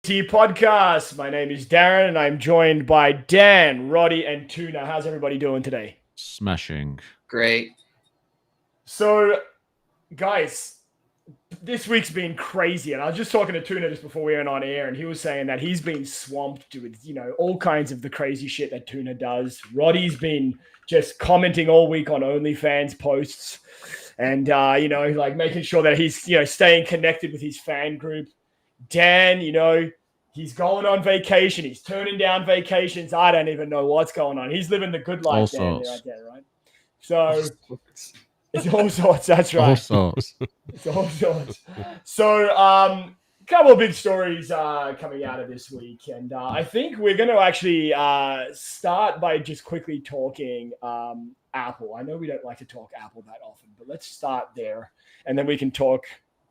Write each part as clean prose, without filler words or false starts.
Podcast. My name is Darren, and I'm joined by Dan, Roddy, and Tuna. How's everybody doing today? Smashing. Great. So, guys, this week's been crazy, and I was just talking to Tuna just before we went on air, and he was saying that he's been swamped with, all kinds of the crazy shit that Tuna does. Roddy's been just commenting all week on OnlyFans posts, and like making sure that he's staying connected with his fan group. Dan, he's going on vacation. He's turning down vacations. I don't even know what's going on. He's living the good life down there, right? So it's all sorts. That's right. All sorts. It's all sorts. So, couple of big stories coming out of this week, and I think we're going to actually start by just quickly talking Apple. I know we don't like to talk Apple that often, but let's start there, and then we can talk.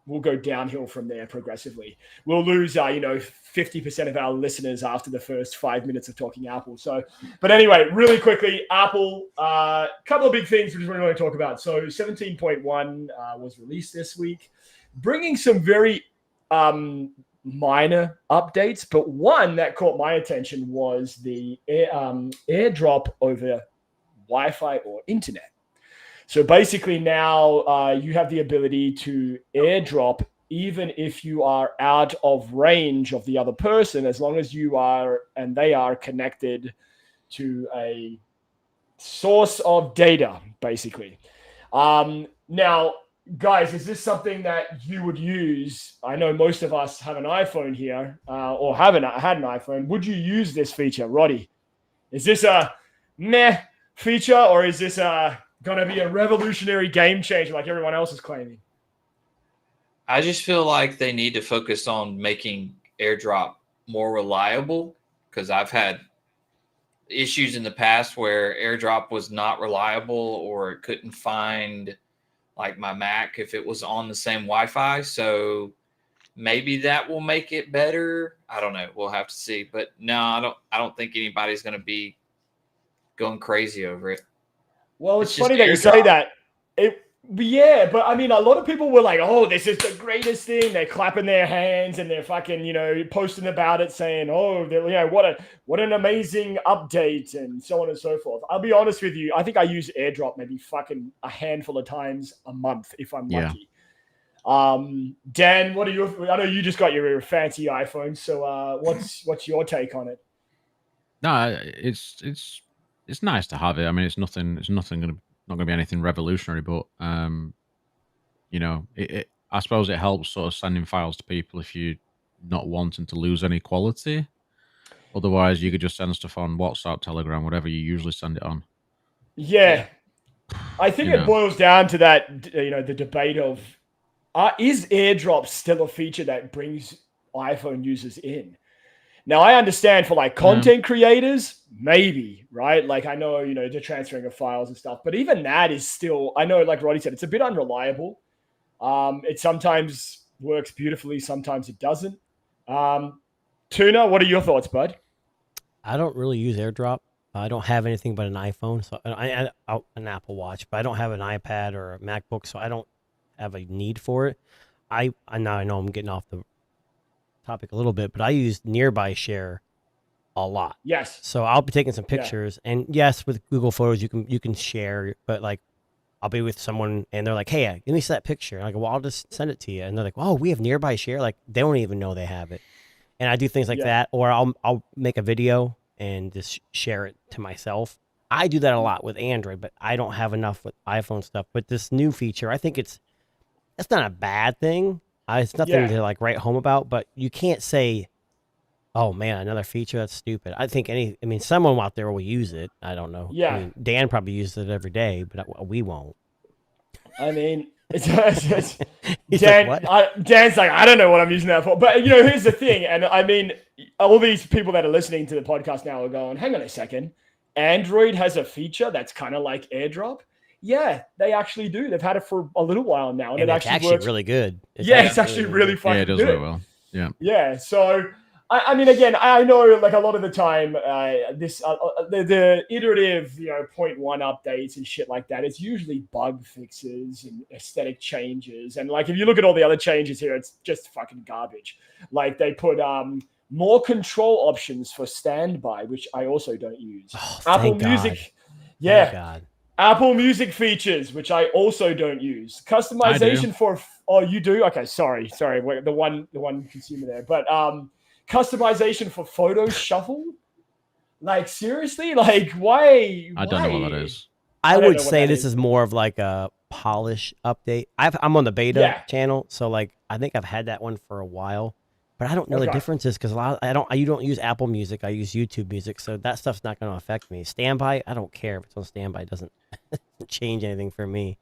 We'll go downhill from there progressively. We'll lose, 50% of our listeners after the first 5 minutes of talking Apple. So, but anyway, really quickly, Apple, couple of big things we just want to talk about. So 17.1 was released this week, bringing some very minor updates. But one that caught my attention was the AirDrop over Wi-Fi or internet. So basically now you have the ability to AirDrop even if you are out of range of the other person, as long as you are and they are connected to a source of data, basically. Now, guys, is this something that you would use? I know most of us have an iPhone here or had an iPhone. Would you use this feature, Roddy? Is this a meh feature, or is this going to be a revolutionary game changer like everyone else is claiming? I just feel like they need to focus on making AirDrop more reliable, because I've had issues in the past where AirDrop was not reliable, or it couldn't find like my Mac if it was on the same Wi-Fi. So maybe that will make it better. I don't know. We'll have to see. But no, I don't think anybody's going to be going crazy over it. Well, it's funny that you say that. Yeah, but I mean, a lot of people were like, "Oh, this is the greatest thing." They're clapping their hands and they're fucking, posting about it, saying, "Oh, what an amazing update," and so on and so forth. I'll be honest with you. I think I use AirDrop maybe fucking a handful of times a month if I'm lucky. Dan, what are your? I know you just got your fancy iPhone, so what's your take on it? No, it's nice to have it. I mean, it's not going to be anything revolutionary, but I suppose it helps sort of sending files to people if you're not wanting to lose any quality. Otherwise, you could just send stuff on WhatsApp, Telegram, whatever you usually send it on. Yeah. I think it boils down to that, the debate of is AirDrop still a feature that brings iPhone users in? Now, I understand for like content creators, maybe, right? Like I know, the transferring of files and stuff, but even that is still, I know, like Roddy said, it's a bit unreliable. It sometimes works beautifully, sometimes it doesn't. Tuna, what are your thoughts, bud? I don't really use AirDrop. I don't have anything but an iPhone, so an Apple Watch, but I don't have an iPad or a MacBook, so I don't have a need for it. I know I'm getting off the topic a little bit, but I use Nearby Share a lot. Yes. So I'll be taking some pictures, and yes, with Google Photos you can share, but like I'll be with someone and they're like, "Hey, give me that picture." And I go, "Well, I'll just send it to you." And they're like, "Oh, we have Nearby Share." Like they don't even know they have it. And I do things like that, or I'll make a video and just share it to myself. I do that a lot with Android, but I don't have enough with iPhone stuff. But this new feature, I think it's not a bad thing. It's nothing to like write home about, but you can't say, "Oh man, another feature, that's stupid." I think someone out there will use it. I don't know. Yeah. I mean, Dan probably uses it every day, but we won't. I mean, it's Dan, like, Dan's like, I don't know what I'm using that for. But here's the thing, and I mean, all these people that are listening to the podcast now are going, "Hang on a second, Android has a feature that's kind of like AirDrop." Yeah, they actually do. They've had it for a little while now, and it actually works really good. It's actually really fucking good. Yeah, it does very well. Yeah. Yeah. So, I mean, again, I know like a lot of the time, the iterative, 0.1 updates and shit like that, it's usually bug fixes and aesthetic changes. And like, if you look at all the other changes here, it's just fucking garbage. Like they put more control options for standby, which I also don't use. Oh, Apple thank God. Music, Thank yeah, God. Apple Music features, which I also don't use. Customization for you do? Okay, sorry, we're the one consumer there, but customization for photo shuffle. Like seriously, like why? I don't know what that is. I don't would know what say that this is. is more of like a polish update. I'm on the beta Yeah. channel, so like I think I've had that one for a while, but I don't know the Okay. differences because you don't use Apple Music. I use YouTube Music, so that stuff's not going to affect me. Standby, I don't care if it's on standby. It doesn't change anything for me.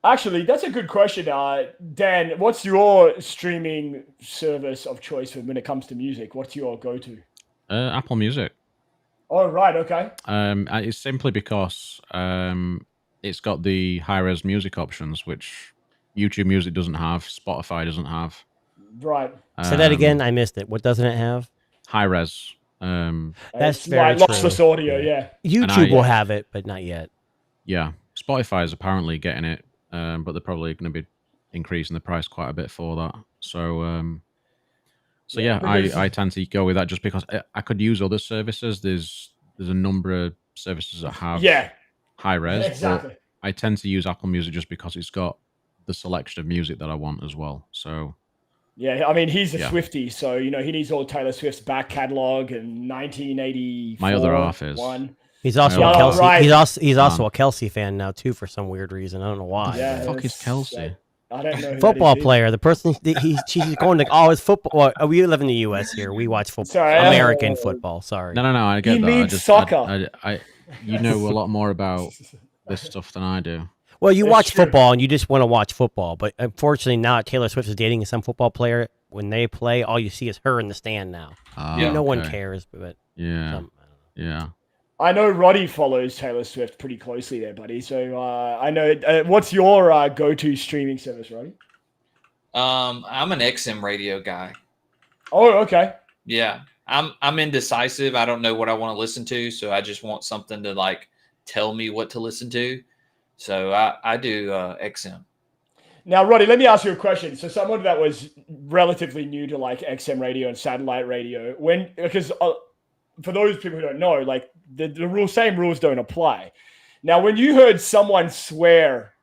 Actually, that's a good question. Dan, what's your streaming service of choice when it comes to music? What's your go-to? Apple Music. Oh, right. Okay. It's simply because it's got the high-res music options, which YouTube Music doesn't have, Spotify doesn't have. Right. Say that again. I missed it. What doesn't it have? High-res. That's It's very like true. lossless audio. Yeah. YouTube will have it, but not yet. Yeah, Spotify is apparently getting it, but they're probably going to be increasing the price quite a bit for that. So I tend to go with that just because I could use other services. There's a number of services that have high res. Exactly. But I tend to use Apple Music just because it's got the selection of music that I want as well. So yeah, I mean he's a Swiftie, so he needs all Taylor Swift's back catalog and 1984. My other half is. He's also a Kelsey. Right. He's also a Kelsey fan now too for some weird reason. I don't know why. Yeah, the fuck is Kelsey? I don't know. Football player. The person she's going to. It's football. Well, we live in the U.S. here. We watch football. Sorry, American football. Sorry. No. I get he that. means soccer. You know a lot more about this stuff than I do. Well, you watch football and you just want to watch football, but unfortunately now Taylor Swift is dating some football player. When they play, all you see is her in the stand now. No one cares, but yeah. I know Roddy follows Taylor Swift pretty closely there, buddy. So I know. What's your go-to streaming service, Roddy? I'm an XM radio guy. Oh, okay. Yeah, I'm indecisive. I don't know what I want to listen to, so I just want something to like tell me what to listen to. So I do XM. Now, Roddy, let me ask you a question. So someone that was relatively new to like XM radio and satellite radio, because for those people who don't know, like the same rules don't apply. Now, when you heard someone swear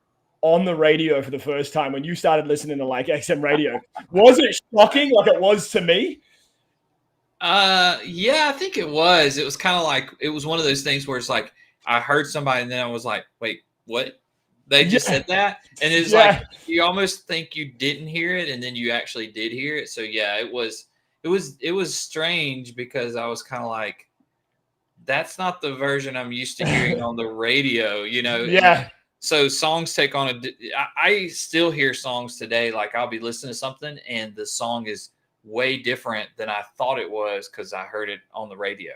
on the radio for the first time, when you started listening to like XM radio, was it shocking like it was to me? Yeah, I think it was. It was kind of like, it was one of those things where it's like, I heard somebody and then I was like, wait, what? They just said that? And it's like, you almost think you didn't hear it and then you actually did hear it. So yeah, it was strange because I was kind of like, that's not the version I'm used to hearing on the radio, Yeah. And so songs take on I still hear songs today. Like I'll be listening to something and the song is way different than I thought it was because I heard it on the radio.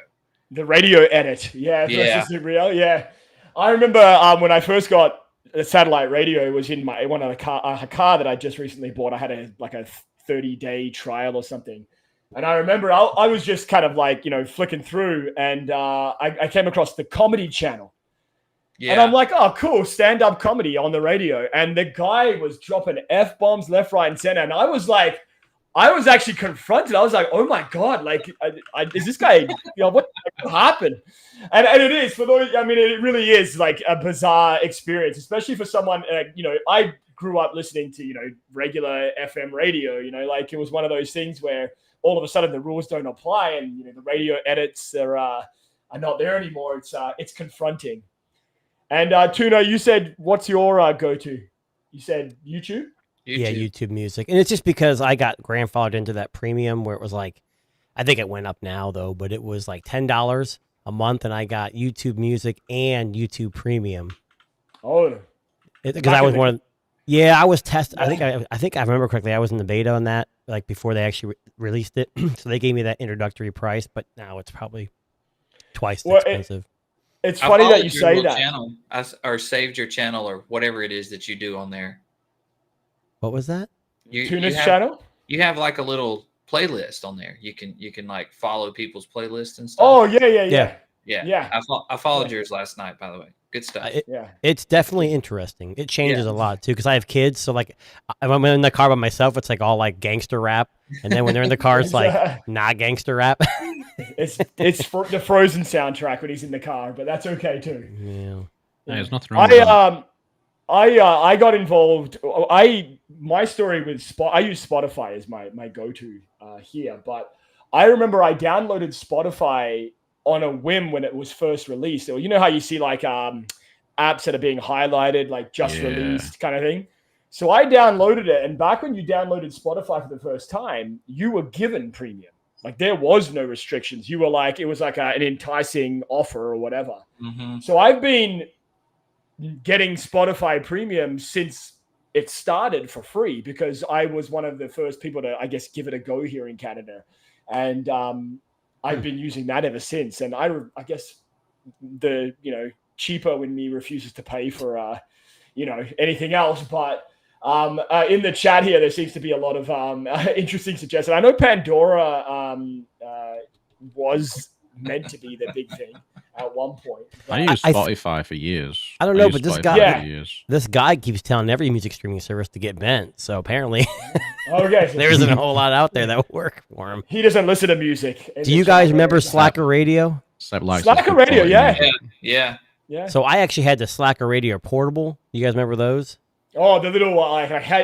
The radio edit. Yeah. Versus the real. Yeah. I remember when I first got a satellite radio, it was in one of a car that I just recently bought. I had a 30-day trial or something. And I remember I was just kind of like, flicking through and I came across the Comedy Channel. Yeah. And I'm like, oh, cool, stand-up comedy on the radio. And the guy was dropping F-bombs left, right, and center. And I was actually confronted. I was like, oh my God, like, is this guy, what happened? And it is, for those, I mean, it really is like a bizarre experience, especially for someone, I grew up listening to, regular FM radio, like it was one of those things where all of a sudden the rules don't apply and, the radio edits are not there anymore. It's confronting. And Tuna, you said, what's your go-to? You said YouTube? Yeah, YouTube Music. And it's just because I got grandfathered into that premium where it was like, I think it went up now though, but it was like $10 a month and I got YouTube Music and YouTube Premium. Oh. Because I was one of, I was tested. I think I remember correctly. I was in the beta on that, like before they actually released it. So they gave me that introductory price, but now it's probably twice as expensive. It's funny that you say that. Channel, or saved your channel or whatever it is that you do on there. What was that? Tuna's channel? You have like a little playlist on there. You can like follow people's playlists and stuff. Oh, yeah. I followed yours last night, by the way. Good stuff. Yeah. It's definitely interesting. It changes a lot too because I have kids. So like, when I'm in the car by myself, it's like all like gangster rap, and then when they're in the car, it's like not gangster rap. It's for the Frozen soundtrack when he's in the car, but that's okay too. Yeah. There's nothing wrong with that. I got involved. My story with I use Spotify as my go-to here, but I remember I downloaded Spotify on a whim when it was first released. Or you know how you see like apps that are being highlighted, like just released kind of thing. So I downloaded it, and back when you downloaded Spotify for the first time, you were given premium. Like there was no restrictions. You were like, it was like an enticing offer or whatever. Mm-hmm. So I've been getting Spotify premium since it started for free because I was one of the first people to, I guess, give it a go here in Canada. And I've been using that ever since. And I guess the, cheaper when me refuses to pay for, anything else. But in the chat here, there seems to be a lot of interesting suggestions. I know Pandora was meant to be the big thing at one point. I used Spotify for years. I don't know, used but this Spotify guy, for years. this guy keeps telling every music streaming service to get bent. So apparently, Okay, there isn't a whole lot out there that will work for him. he doesn't listen to music. Do you guys remember Slacker Radio? Slacker Radio, Yeah. So I actually had the Slacker Radio portable. You guys remember those? Oh, the little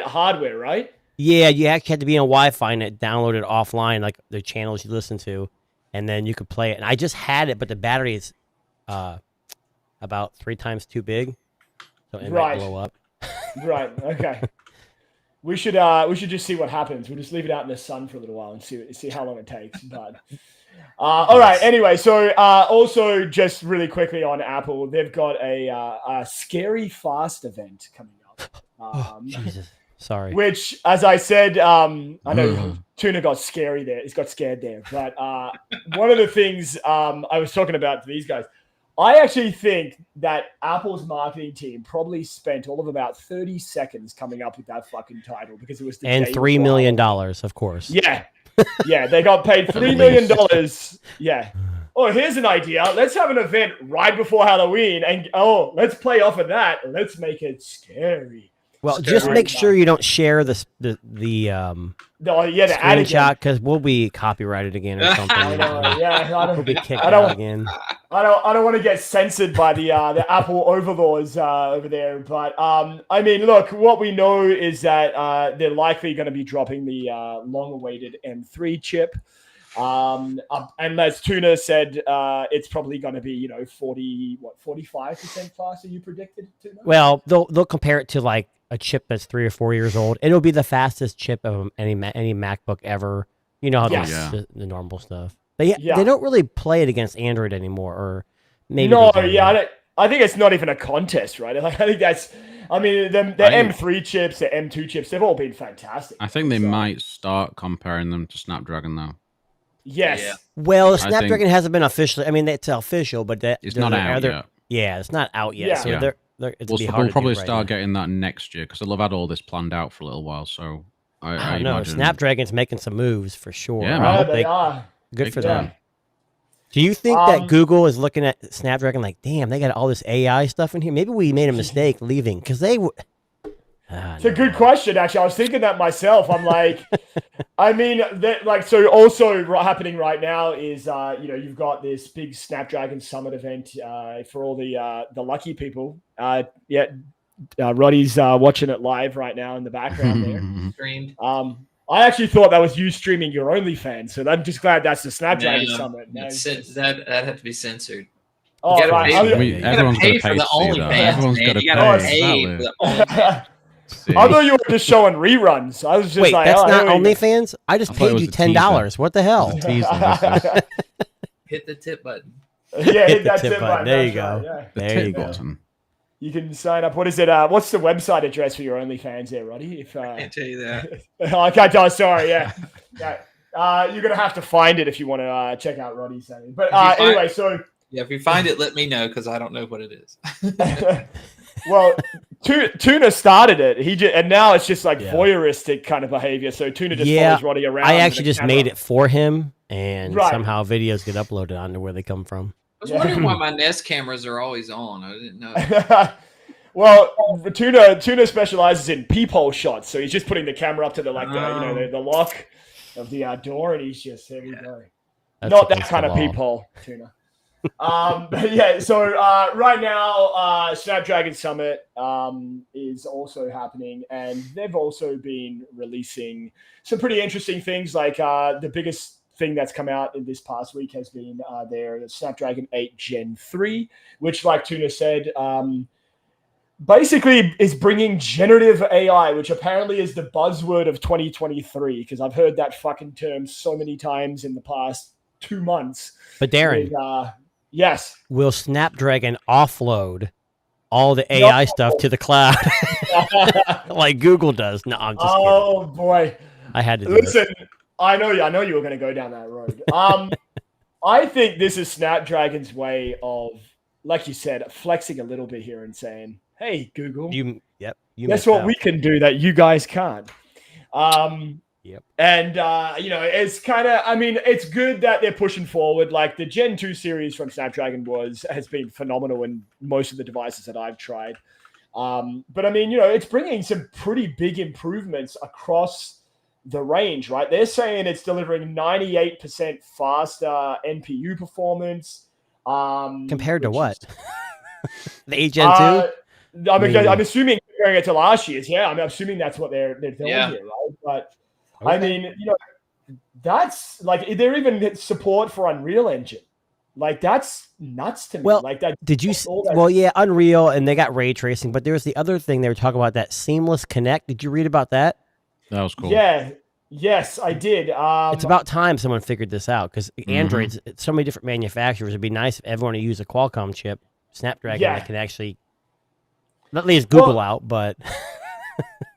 hardware, right? Yeah, you actually had to be on Wi-Fi and it downloaded offline, like the channels you listen to, and then you could play it. And I just had it, but the battery is about 3 times too big, so it might blow up. Right. Okay. We should just see what happens. We'll just leave it out in the sun for a little while and see how long it takes. But all right. Anyway, so also just really quickly on Apple, they've got a Scary Fast event coming up. Jesus. Sorry. Which, as I said, I know Tuna got scary there. He's got scared there. But one of the things I was talking about to these guys, I actually think that Apple's marketing team probably spent all of about 30 seconds coming up with that fucking title because it was the and $3 million, of course. Yeah. Yeah, they got paid $3 million. Yeah. Oh, here's an idea. Let's have an event right before Halloween. And, let's play off of that. Let's make it scary. Well, just make sure you don't share the screenshot because we'll be copyrighted again or something. We'll be kicked out again. I don't want to get censored by the Apple overlords over there. But I mean, look, what we know is that they're likely going to be dropping the long-awaited M3 chip. And as Tuna said, it's probably going to be 45% faster. You predicted, Tuna? Well, they'll compare it to like a chip that's 3 or 4 years old. It'll be the fastest chip of any MacBook ever. You know how the normal stuff. They don't really play it against Android anymore, or maybe I think it's not even a contest, right? Like, I think that's. I mean, the M3 chips, the M2 chips, they've all been fantastic. I think they might start comparing them to Snapdragon though. Yes. Yeah. Well, Snapdragon hasn't been officially. I mean, it's official, but it's not out yet. Yeah, it's not out yet. So we'll probably start getting that next year because they'll have had all this planned out for a little while. So I don't know. imagine Snapdragon's making some moves for sure. Yeah, they are. Good for them. Do you think that Google is looking at Snapdragon like, damn, they got all this AI stuff in here? Maybe we made a mistake leaving because they were. It's a good question, actually. I was thinking that myself. I'm like, I mean, so also happening right now is, you've got this big Snapdragon Summit event for all the lucky people. Roddy's watching it live right now in the background there. Streamed. I actually thought that was you streaming your OnlyFans, so I'm just glad that's the Snapdragon Summit. That had to be censored. Oh, right. Everyone's got to pay to see that. Everyone's got to pay. I thought you were just showing reruns. I was just that's not OnlyFans? I just paid you $10. What the hell? Hit the tip button. Yeah, hit that tip button. There you go. Yeah. There you go. You can sign up. What is it? What's the website address for your OnlyFans there, Roddy? I can't tell you that. I can't tell. Sorry, yeah. You're going to have to find it if you want to check out Roddy's saying. But anyway, so... Yeah, if you find it, let me know because I don't know what it is. Well, Tuna started it. And now it's just like voyeuristic kind of behavior. So Tuna just follows Roddy around. I actually just made it for him, and somehow videos get uploaded onto where they come from. was wondering why my Nest cameras are always on. I didn't know. Well, Tuna specializes in peephole shots, so he's just putting the camera up to the the lock of the door, and he's just there you go. That's Not that against kind the of law. peephole, Tuna. But yeah, so right now, Snapdragon Summit is also happening, and they've also been releasing some pretty interesting things. Like the biggest thing that's come out in this past week has been their Snapdragon 8 Gen 3, which, like Tuna said, basically is bringing generative AI, which apparently is the buzzword of 2023, because I've heard that fucking term so many times in the past 2 months. But Darren, yes. will Snapdragon offload all the AI stuff to the cloud like Google does? No, I'm just kidding. Oh boy. I had to do Listen, I know you were going to go down that road. I think this is Snapdragon's way of, like you said, flexing a little bit here and saying, "Hey, Google, You guess missed what out. we can do that you guys can't." Yep. And it's kind of, I mean, it's good that they're pushing forward. Like the Gen 2 series from Snapdragon has been phenomenal in most of the devices that I've tried. But I mean, it's bringing some pretty big improvements across the range, right? They're saying it's delivering 98% faster NPU performance. Compared to which what? is- The 8 Gen 2? I'm assuming comparing it to last year's. Yeah, I'm assuming that's what they're doing Yeah. here, right? But I mean, that's like they're even support for Unreal Engine. Like that's nuts to me. Well, like that. Did you? all that- Well, yeah, Unreal, and they got ray tracing, but there was the other thing they were talking about, that seamless connect. Did you read about that? That was cool. Yeah. Yes, I did. It's about time someone figured this out, because Androids, so many different manufacturers. It'd be nice if everyone would use a Qualcomm chip, Snapdragon, Yeah. that can actually not leave Google Well- out, but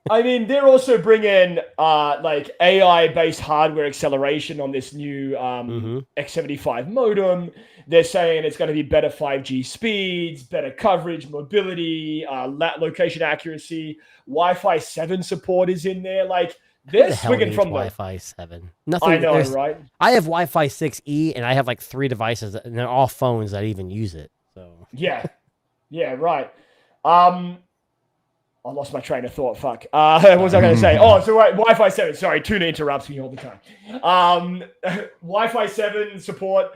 I mean, they're also bringing like AI-based hardware acceleration on this new X75 modem. They're saying it's going to be better 5G speeds, better coverage, mobility, location accuracy. Wi-Fi 7 support is in there. Like who they're the hell swinging needs from the. Wi-Fi 7. Nothing. I know, there's- right? I have Wi-Fi 6E, and I have like 3 devices, and they're all phones that even use it. So Yeah, right. I lost my train of thought. Fuck. What was I going to say? Oh, so Wi-Fi 7. Sorry, Tuna interrupts me all the time. Wi-Fi 7 support.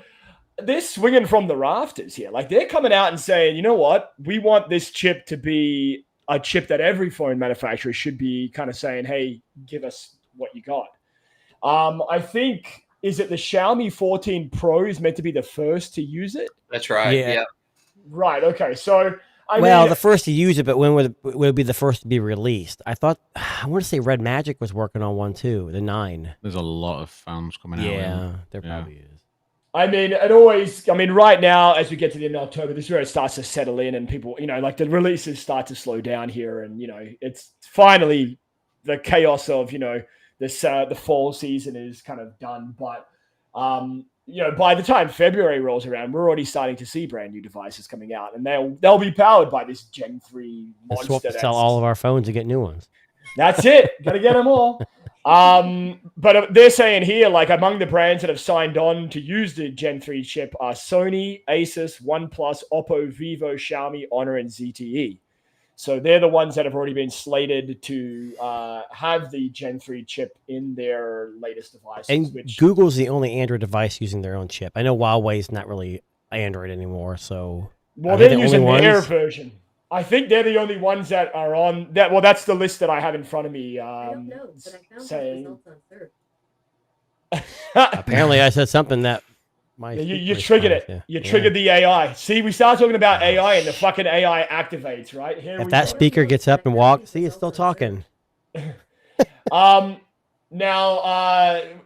They're swinging from the rafters here. Like they're coming out and saying, you know what? We want this chip to be a chip that every phone manufacturer should be kind of saying, hey, give us what you got. I think, is it the Xiaomi 14 Pro is meant to be the first to use it? That's right. Yeah. Yeah. Right. Okay. So, I well, mean, the first to use it, but when would it be the first to be released? I want to say Red Magic was working on one too, the 9. There's a lot of phones coming out. Yeah, there Yeah. probably is. I mean, right now, as we get to the end of October, this is where it starts to settle in and people, like the releases start to slow down here. And, it's finally the chaos of, the fall season is kind of done. But, by the time February rolls around, we're already starting to see brand new devices coming out, and they'll be powered by this Gen 3 Let's monster. sell all of our phones and get new ones. That's it. Got to get them all. But they're saying here, like among the brands that have signed on to use the Gen 3 chip are Sony, Asus, OnePlus, Oppo, Vivo, Xiaomi, Honor, and ZTE. So they're the ones that have already been slated to have the Gen 3 chip in their latest devices. And which, Google's the only Android device using their own chip. I know Huawei's not really Android anymore, so well, are they they're the using only their ones? version. I think they're the only ones that are on that. Well, that's the list that I have in front of me. I don't know, but I found saying- those results on Third. apparently I said something that my You triggered it. Yeah. You triggered the AI. See, we start talking about AI and the fucking AI activates, right? Here If we that go. speaker gets up and walks, see, it's still talking. Now,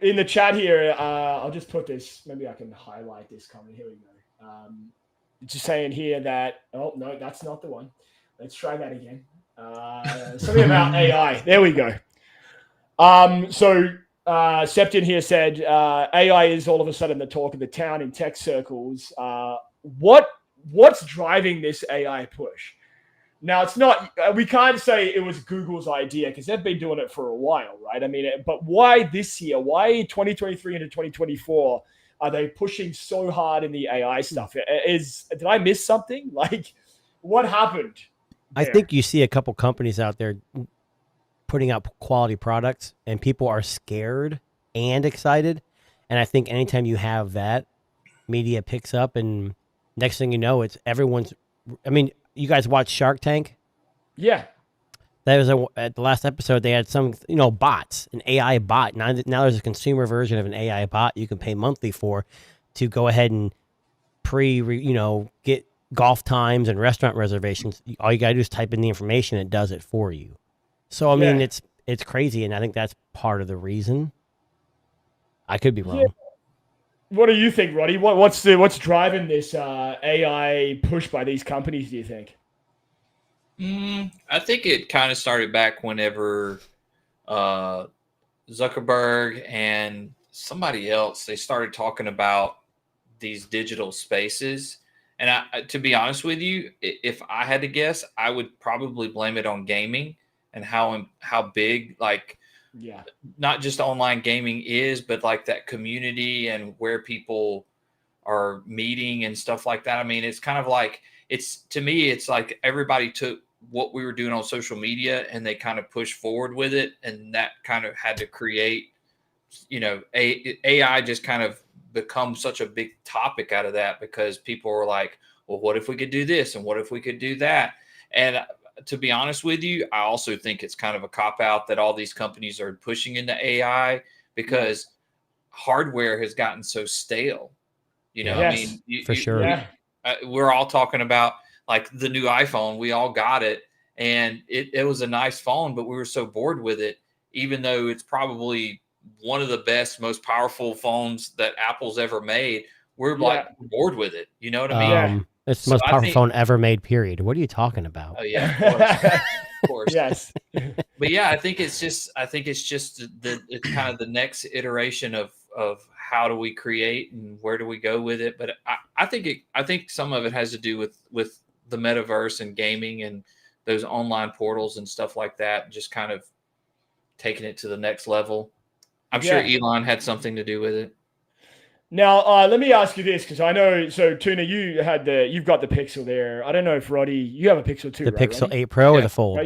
in the chat here, I'll just put this. Maybe I can highlight this comment. Here we go. Just saying here that. Oh no, that's not the one. Let's try that again. Something about AI. There we go. Septon here said AI is all of a sudden the talk of the town in tech circles. What's driving this AI push? Now, it's not, we can't say it was Google's idea because they've been doing it for a while, right? I mean, but why this year? Why 2023 into 2024? Are they pushing so hard in the AI stuff? Did I miss something? Like, what happened? I there? think you see a couple companies out there putting out quality products, and people are scared and excited. And I think anytime you have that, media picks up, and next thing you know, it's everyone's. I mean, you guys watch Shark Tank? Yeah. That was at the last episode. They had some, bots, an AI bot. Now there's a consumer version of an AI bot you can pay monthly for, to go ahead and get golf times and restaurant reservations. All you gotta do is type in the information; it does it for you. So I mean, it's crazy, and I think that's part of the reason. I could be wrong. Yeah. What do you think, Roddy? What's driving this AI push by these companies, do you think? I think it kind of started back whenever Zuckerberg and somebody else, they started talking about these digital spaces. And to be honest with you, if I had to guess, I would probably blame it on gaming and how big, like, not just online gaming is, but like that community and where people are meeting and stuff like that. I mean, it's kind of like, to me, it's like everybody took what we were doing on social media and they kind of pushed forward with it. And that kind of had to create, AI just kind of become such a big topic out of that, because people were like, well, what if we could do this? And what if we could do that? And to be honest with you, I also think it's kind of a cop out that all these companies are pushing into AI, because hardware has gotten so stale. I mean, for sure. We're all talking about like the new iPhone. We all got it, and it was a nice phone, but we were so bored with it, even though it's probably one of the best, most powerful phones that Apple's ever made. We're like bored with it. You know what I mean? It's the most powerful phone ever made, period. What are you talking about? Oh yeah, of course. Of course. Yes. But yeah, I think it's just it's kind of the next iteration of how do we create and where do we go with it. But I think some of it has to do with the metaverse and gaming and those online portals and stuff like that, just kind of taking it to the next level. I'm sure Elon had something to do with it. Now, let me ask you this, because I know, so Tuna, you've got the Pixel there. I don't know if Roddy, you have a Pixel too, the right, Pixel Roddy? 8 Pro or the Fold? No,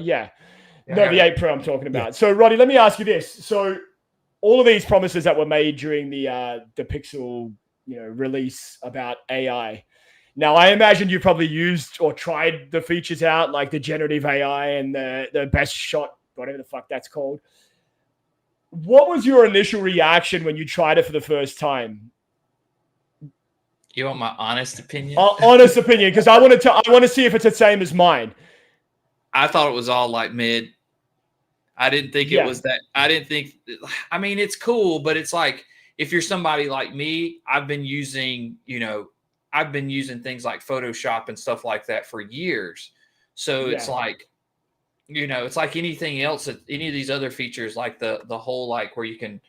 the 8 Pro I'm talking about. Yeah. So, Roddy, let me ask you this. So, all of these promises that were made during the Pixel, release about AI. Now, I imagine you probably used or tried the features out, like the generative AI and the best shot, whatever the fuck that's called. What was your initial reaction when you tried it for the first time? You want my honest opinion? Honest opinion, because I want to see if it's the same as mine. I thought it was all like mid. I didn't think it was that. I didn't think. I mean, it's cool, but it's like if you're somebody like me, I've been using things like Photoshop and stuff like that for years. So it's like, it's like anything else. Any of these other features, like the whole like where you can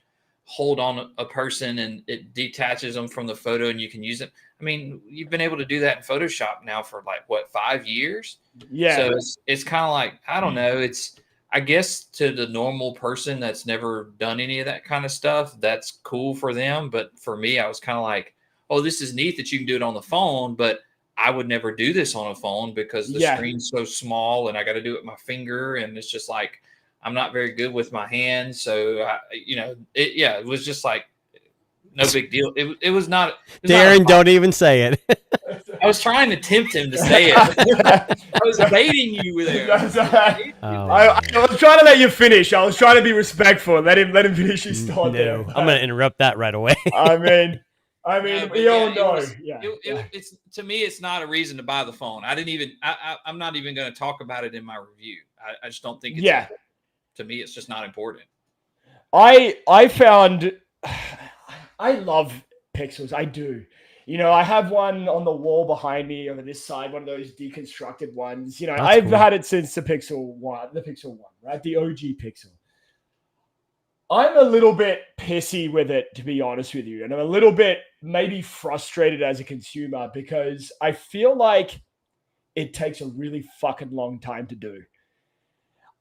hold on a person and it detaches them from the photo and you can use it. I mean, you've been able to do that in Photoshop now for like 5 years? Yeah. So it's kind of like, I don't know. It's, I guess to the normal person that's never done any of that kind of stuff, that's cool for them. But for me, I was kind of like, oh, this is neat that you can do it on the phone, but I would never do this on a phone because the screen's so small and I got to do it with my finger. And it's just like, I'm not very good with my hands. So, it was just like, no big deal. It was not. Darren, don't even say it. I was trying to tempt him to say it. I was baiting you there. I was trying to let you finish. I was trying to be respectful. Let him finish his thought. No, I'm going to interrupt that right away. I mean, we all know. It's to me, it's not a reason to buy the phone. I'm not even going to talk about it in my review. I just don't think it's important. To me, it's just not important. I found I love Pixels. I do. I have one on the wall behind me over this side, one of those deconstructed ones. That's I've had it since the Pixel 1, right? The OG Pixel. I'm a little bit pissy with it, to be honest with you. And I'm a little bit maybe frustrated as a consumer because I feel like it takes a really fucking long time to do.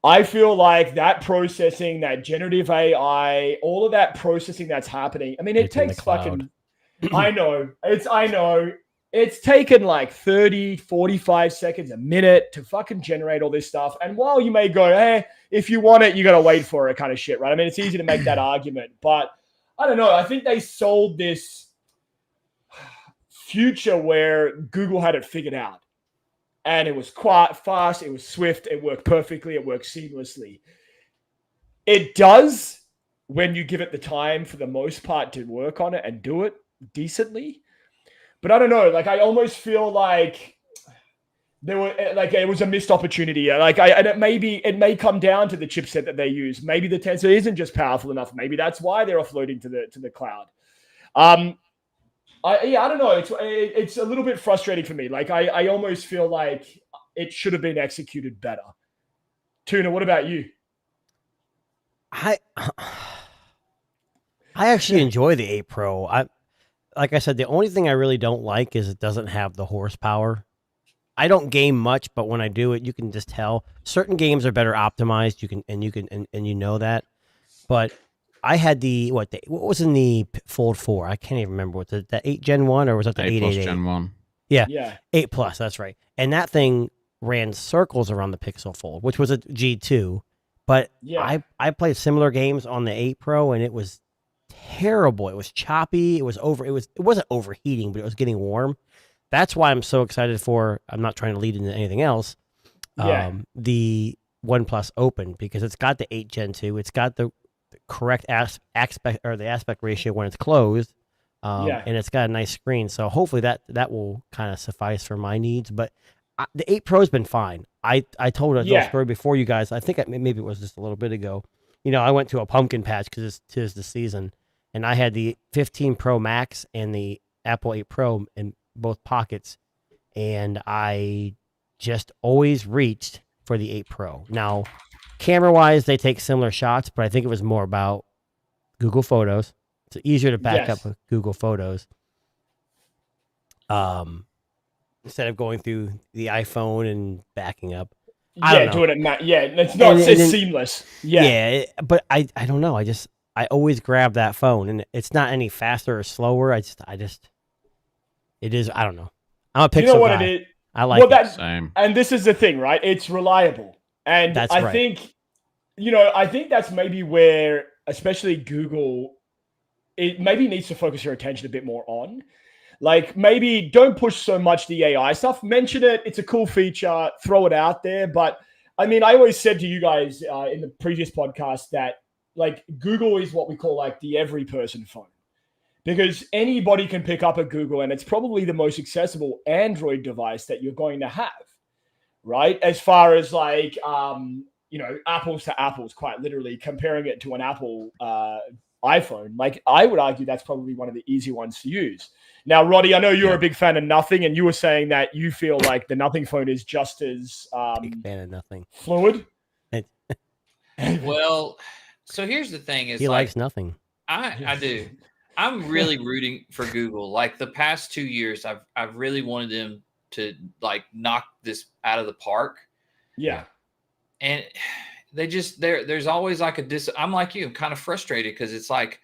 I feel like that processing, that generative AI, all of that processing that's happening. I mean, it takes fucking I know. It's taken like 30, 45 seconds, a minute to fucking generate all this stuff. And while you may go, hey, if you want it, you got to wait for it kind of shit, right? I mean, it's easy to make that argument, but I don't know. I think they sold this future where Google had it figured out. And it was quite fast. It was swift. It worked perfectly. It worked seamlessly. It does when you give it the time for the most part to work on it and do it decently. But I don't know. Like, I almost feel like it was a missed opportunity. And it may come down to the chipset that they use. Maybe the Tensor isn't just powerful enough. Maybe that's why they're offloading to the cloud. I don't know. It's a little bit frustrating for me. Like, I almost feel like it should have been executed better. Tuna, what about you? I actually enjoy the 8 Pro. Like I said, the only thing I really don't like is it doesn't have the horsepower. I don't game much, but when I do it, you can just tell certain games are better optimized. You know that. But I had what was in the Fold 4? I can't even remember. Was it the 8 Gen 1 or was it the 8 888? Plus Gen 1. Yeah. 8 Plus, that's right. And that thing ran circles around the Pixel Fold, which was a G2. But yeah. I played similar games on the 8 Pro, and it was terrible. It was choppy. It wasn't overheating, but it was getting warm. That's why I'm so excited for. I'm not trying to lead into anything else. The OnePlus Open, because it's got the 8 Gen 2. It's got the correct aspect ratio when it's closed, and it's got a nice screen. So hopefully that will kind of suffice for my needs. But the 8 Pro has been fine. I told a little story before you guys. I think maybe it was just a little bit ago. You know, I went to a pumpkin patch because tis the season, and I had the 15 Pro Max and the Apple 8 Pro in both pockets, and I just always reached for the 8 Pro. Now, camera-wise, they take similar shots, but I think it was more about Google Photos. It's easier to back up with Google Photos. Instead of going through the iPhone and backing up. Doing it. It's seamless. Yeah, but I don't know. I always grab that phone, and it's not any faster or slower. It is. I don't know. I'm a Pixel guy. You know what it is? I like it. Same. And this is the thing, right? It's reliable, and I think that's maybe where, especially Google, it maybe needs to focus your attention a bit more on. Like, maybe don't push so much the AI stuff. Mention it. It's a cool feature. Throw it out there. But I mean, I always said to you guys in the previous podcast that, like, Google is what we call like the every person phone, because anybody can pick up a Google, and it's probably the most accessible Android device that you're going to have, right? As far as like, apples to apples, quite literally comparing it to an Apple iPhone. Like, I would argue that's probably one of the easy ones to use. Now, Roddy, I know you're a big fan of Nothing, and you were saying that you feel like the Nothing phone is just as big fan of Nothing. Fluid. Well, so here's the thing: he likes Nothing. I do. I'm really rooting for Google. Like, the past 2 years, I've really wanted them to like knock this out of the park. Yeah, and they just there's always like I'm like you, I'm kind of frustrated because it's like,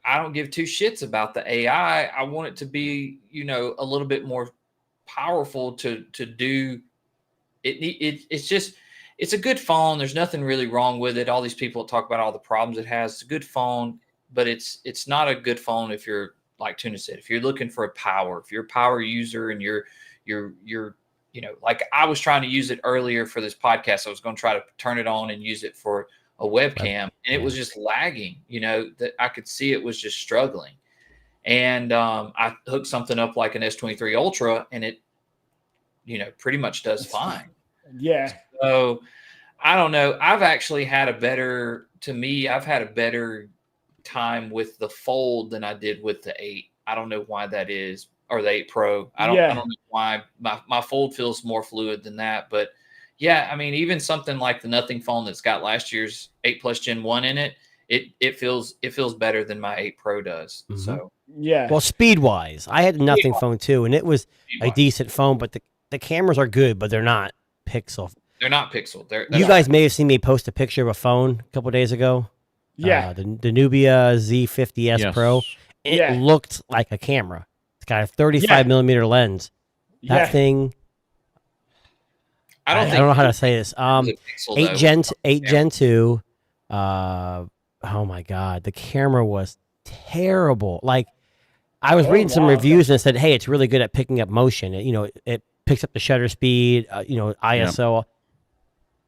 I don't give two shits about the AI. I want it to be, a little bit more powerful to do it. It's a good phone. There's nothing really wrong with it. All these people talk about all the problems it has. It's a good phone, but it's not a good phone if you're, like Tuna said, if you're looking for if you're a power user and you're like I was trying to use it earlier for this podcast. I was going to try to turn it on and use it for a webcam, and it was just lagging, that I could see it was just struggling. And I hooked something up like an S23 Ultra, and it, pretty much does fine. Yeah. So I don't know. I've had a better time with the Fold than I did with the 8. I don't know why that is, or the 8 Pro. I don't know why my Fold feels more fluid than that, but yeah, I mean, even something like the Nothing phone that's got last year's 8 Plus Gen 1 in it, it feels better than my 8 Pro does. Mm-hmm. So yeah. Well, speed wise, I had a Nothing phone too, and it was a decent phone, but the cameras are good, but they're not Pixel. They're not Pixel. You guys may have seen me post a picture of a phone a couple of days ago. Yeah. The Nubia Z50S Pro. It Yeah. looked like a camera. It's got a 35 Yeah. millimeter lens. That Yeah. thing. I don't I think don't know how to say this. the Pixel, 8 though, Gen was 8 camera. Gen 2. Oh my god, the camera was terrible. Like I was Oh, reading some wow, reviews and it said, "Hey, it's really good at picking up motion. It picks up the shutter speed, ISO."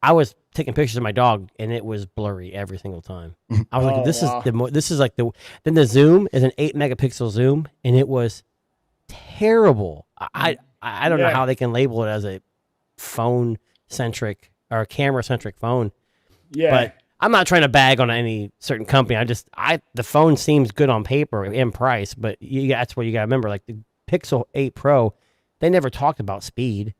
I was taking pictures of my dog and it was blurry every single time. I was Oh, like, "This wow. is this is like the." Then the zoom is an 8 megapixel zoom, and it was terrible. I don't know Yeah. how they can label it as a phone centric or a camera centric phone. Yeah. But I'm not trying to bag on any certain company. The phone seems good on paper and price, but that's what you got to remember. Like the Pixel 8 Pro, they never talked about speed,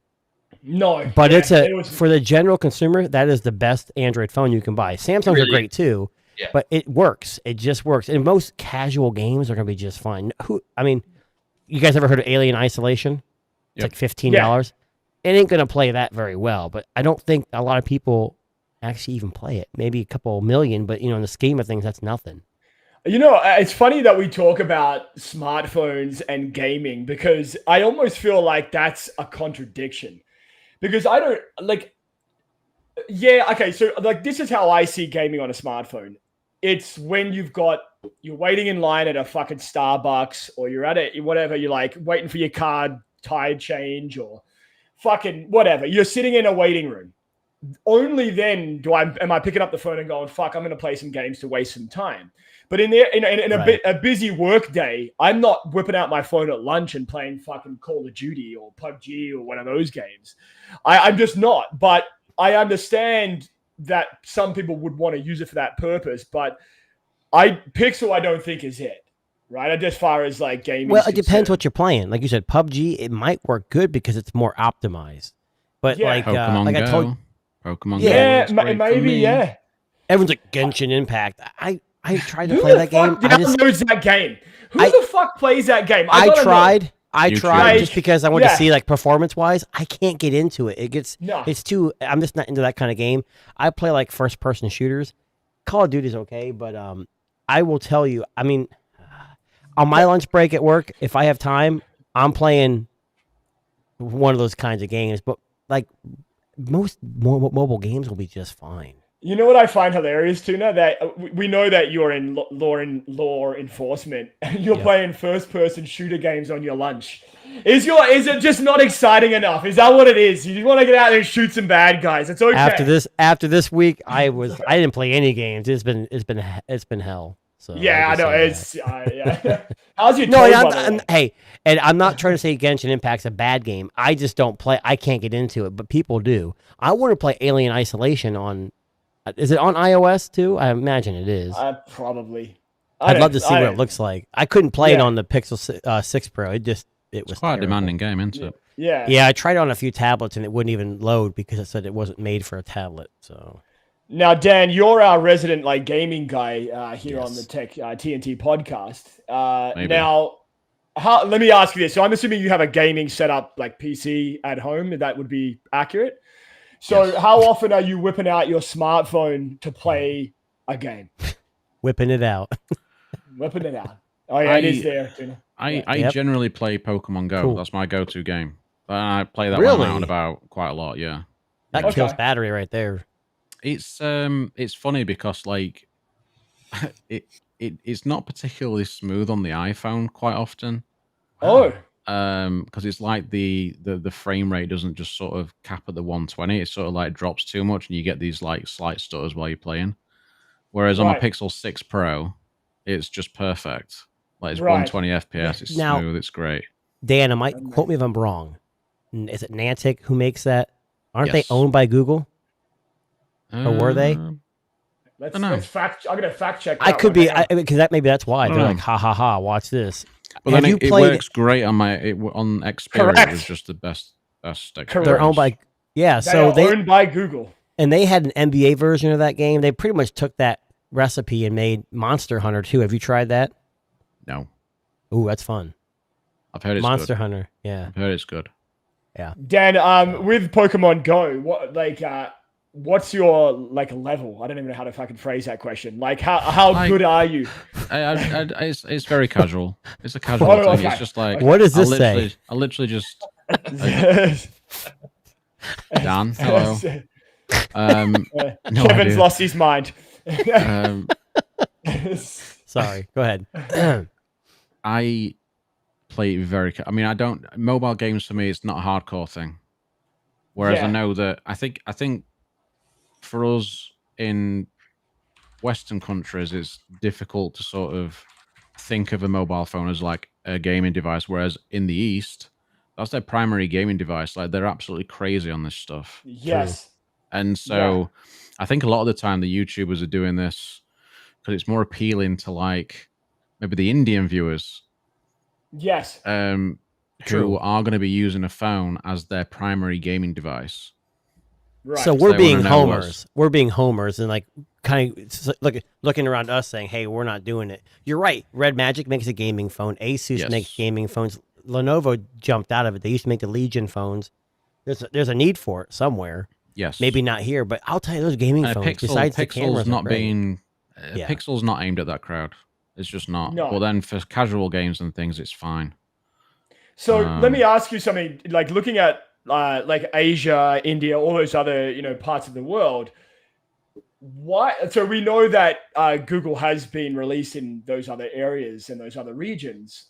No. but yeah, it was for the general consumer, that is the best Android phone you can buy. Samsungs are Really? great too, Yeah. but it works. It just works. And most casual games are going to be just fine. You guys ever heard of Alien Isolation? It's Yep. like $15. It ain't going to play that very well, but I don't think a lot of people actually even play it. Maybe a couple million, but in the scheme of things, that's nothing. It's funny that we talk about smartphones and gaming because I almost feel like that's a contradiction. Because I don't like, yeah, okay, so like this is how I see gaming on a smartphone. It's when you're waiting in line at a fucking Starbucks or you're at it, whatever, you're like waiting for your card tide change or fucking whatever. You're sitting in a waiting room. Only then am I picking up the phone and going, fuck, I'm going to play some games to waste some time. But in a busy work day, I'm not whipping out my phone at lunch and playing fucking Call of Duty or PUBG or one of those games. I'm just not. But I understand that some people would want to use it for that purpose. But Pixel, I don't think is it. Right? As far as like gaming. Well, it depends what you're playing. Like you said, PUBG, it might work good because it's more optimized. But Yeah. Pokemon like Go. I told Pokemon Yeah, Go. looks great for maybe, me. yeah. everyone's like Genshin Impact. I tried to Who play the that game. fuck downloads that game? Who I- the fuck plays that game? I gotta know. tried. I You tried tried. just because I wanted to Yeah. see like performance wise. I can't get into it. No. It's too. I'm just not into that kind of game. I play like first person shooters. Call of Duty's okay, but I will tell you. I mean, on my lunch break at work, if I have time, I'm playing one of those kinds of games. But like most mobile games will be just fine. You know what I find hilarious, Tuna? That we know that you're in law enforcement and you're Yeah. playing first-person shooter games on your lunch. Is it just not exciting enough? Is that what it is? You just want to get out there and shoot some bad guys. It's okay. After this week, I didn't play any games. It's been hell. So Yeah, I just know. say that. It's yeah. How's your No, toe, I'm, by the I'm- way? hey, and I'm not trying to say Genshin Impact's a bad game. I just don't play. I can't get into it, but people do. I want to play Alien Isolation on. Is it on iOS too? I imagine it is. Probably. I'd love to see what it looks like. I couldn't play it Yeah. on the Pixel 6 Pro. It was It's quite a terrible. demanding game, isn't it? Yeah. Yeah, I tried it on a few tablets and it wouldn't even load because it said it wasn't made for a tablet. So Now, Dan, you're our resident like gaming guy here on the Yes. Tech TNT podcast. Maybe. Now, let me ask you this. So I'm assuming you have a gaming setup like PC at home. That would be accurate. So Yes. how often are you whipping out your smartphone to play a game? whipping it out. Whipping it out. Oh yeah, it is there. Tuna. I Yep. generally play Pokemon Go. Cool. That's my go-to game. I play that Really? one out and about quite a lot. Yeah, That Okay. kills battery right there. it's funny because like it's not particularly smooth on the iPhone quite often. Oh, Because it's like the frame rate doesn't just sort of cap at the 120. It sort of like drops too much, and you get these like slight stutters while you're playing. Whereas on Right. my Pixel 6 Pro, it's just perfect. Like it's Right. 120 FPS. It's Now- smooth. It's great. Dan, I might quote me if I'm wrong. Is it Niantic who makes that? Aren't Yes. they owned by Google? Or were they? Dunno. let's fact. I'm gonna fact check. I that could one. be Hang on. because maybe that's why I they're don't like, know. ha ha ha, watch this. But Have then you it played? works great on on Xperia. Correct. It was just the best Correct. They're owned by yeah. They So are they owned by Google. and they had an NBA version of that game. They pretty much took that recipe and made Monster Hunter too. Have you tried that? No, Ooh, that's fun. I've heard it's Monster good. Hunter. Yeah. I've heard it's good. Dan, with Pokemon Go, what what's your like level? I don't even know how to fucking phrase that question. Like how Like- good are you? It's very casual. It's a casual Oh, thing. okay. It's just like What does this say? I literally just Dan. Hello. No Kevin's idea. lost his mind. Sorry, go ahead. I play very. I mean, I don't. Mobile games for me, it's not a hardcore thing. Whereas Yeah. I know that I think for us in Western countries, it's difficult to sort of think of a mobile phone as like a gaming device. Whereas in the East, that's their primary gaming device. Like they're absolutely crazy on this stuff. Yes. And so I think a lot of the time the YouTubers are doing this because it's more appealing to like maybe the Indian viewers Yes. who True. are going to be using a phone as their primary gaming device. Right. So So we're they being wanna know homers. We're being homers and like kind of looking around us saying, "Hey, we're not doing it." You're right. Red Magic makes a gaming phone. Asus Yes. makes gaming phones. Lenovo jumped out of it. They used to make the Legion phones. There's a need for it somewhere. Yes. Maybe not here, but I'll tell you, those gaming phones. Besides the cameras, Pixel's not are great. being Yeah. Pixel's not aimed at that crowd. It's just not. No. But then for casual games and things, it's fine. So let me ask you something. Like looking at like Asia, India, all those other parts of the world. Why? So we know that Google has been released in those other areas and those other regions.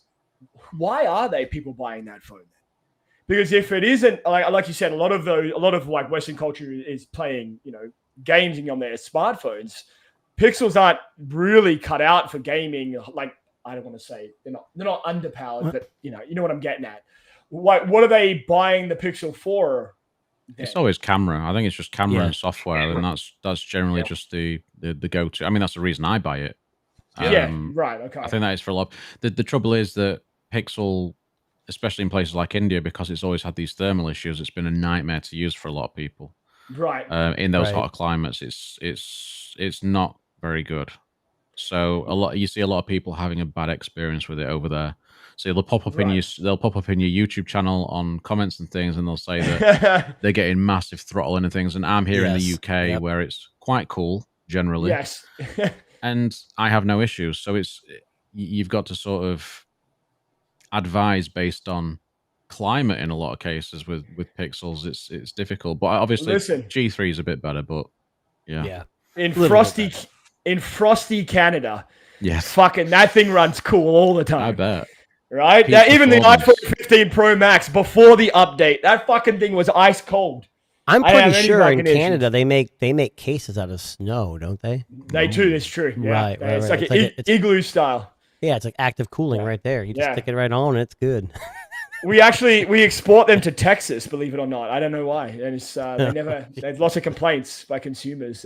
Why are they people buying that phone? Because if it isn't like you said, a lot of like Western culture is playing games on their smartphones. Pixels aren't really cut out for gaming. Like I don't want to say they're not underpowered, but you know what I'm getting at. What are they buying the Pixel for? It's then? always camera. I think it's just camera Yeah. and software, and that's generally Yep. just the go-to. I mean, that's the reason I buy it. Yeah, right. Okay. I think that is for a lot. The trouble is that Pixel, especially in places like India, because it's always had these thermal issues, it's been a nightmare to use for a lot of people. Right. In those Right. hotter climates, it's not very good. So you see a lot of people having a bad experience with it over there. So they'll pop up in your YouTube channel on comments and things, and they'll say that they're getting massive throttling and things. And I'm here in the Yes. UK Yep. where it's quite cool generally, Yes. and I have no issues. So you've got to sort of advise based on climate in a lot of cases with Pixels. It's difficult, but obviously Listen. G3 is a bit better. But Yeah. in Little bit frosty Canada, yes, fucking that thing runs cool all the time. I bet. Right? Peak Now, even the performance. iPhone 15 Pro Max before the update, that fucking thing was ice cold. I'm I don't pretty have any sure in fucking issues. Canada they make cases out of snow, don't they? They too, that's true. Yeah. Right, It's right. like It's an like it's- igloo style. Yeah, it's like active cooling Yeah. right there. You just Yeah. stick it right on, and it's good. We export them to Texas, believe it or not. I don't know why. And it's they've lots of complaints by consumers.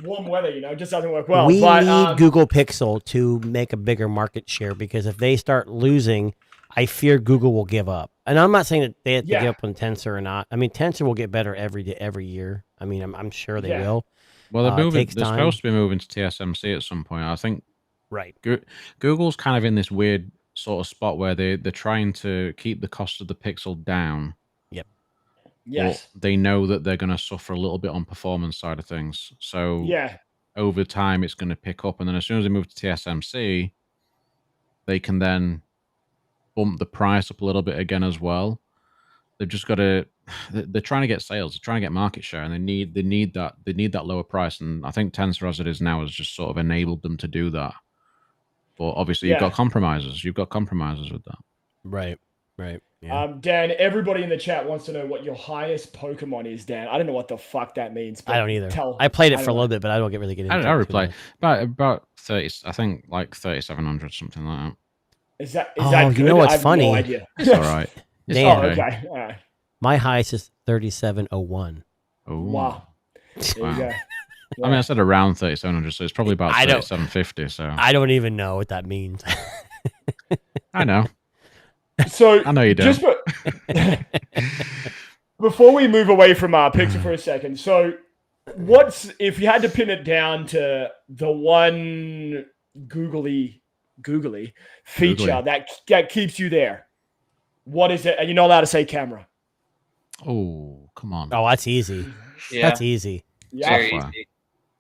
Warm weather, it just doesn't work well. we but, need Google Pixel to make a bigger market share because if they start losing, I fear Google will give up. And I'm not saying that they have to Yeah. give up on Tensor or not. I mean, Tensor will get better every year. I mean, I'm sure they Yeah. will. Well, they're It moving. takes They're time. supposed to be moving to TSMC at some point. I think Right. Google's kind of in this weird sort of spot where they're trying to keep the cost of the Pixel down. yes. But they know that they're going to suffer a little bit on performance side of things. So Yeah. over time, it's going to pick up, and then as soon as they move to TSMC, they can then bump the price up a little bit again as well. They've just got to. They're trying to get sales. They're trying to get market share, and they need that lower price. And I think Tensor, as it is now, has just sort of enabled them to do that. But obviously, you've Yeah. got compromises. You've got compromises with that. Right. Yeah. Dan, everybody in the chat wants to know what your highest Pokemon is, Dan. I don't know what the fuck that means. But I don't either. tell- I played it I for a don't little bit, but I don't really get into it. I too replay much. about 30. I think like 3,700, something like that. Is that Oh, that you good? know what's I have funny? No idea. It's all right. It's Damn. Oh, okay. okay. All right. My highest is 3701. Ooh. Wow. There Wow. you go. I mean, I said around 3,700, so it's probably about I don't- 3,750. So I don't even know what that means. I know. So I know you don't. just before we move away from Pixel for a second, so what's if you had to pin it down to the one googly feature that keeps you there? What is it? And you're not allowed to say camera. Oh, come on. Oh, that's easy. Yeah, That's easy. Yeah. very Software. easy.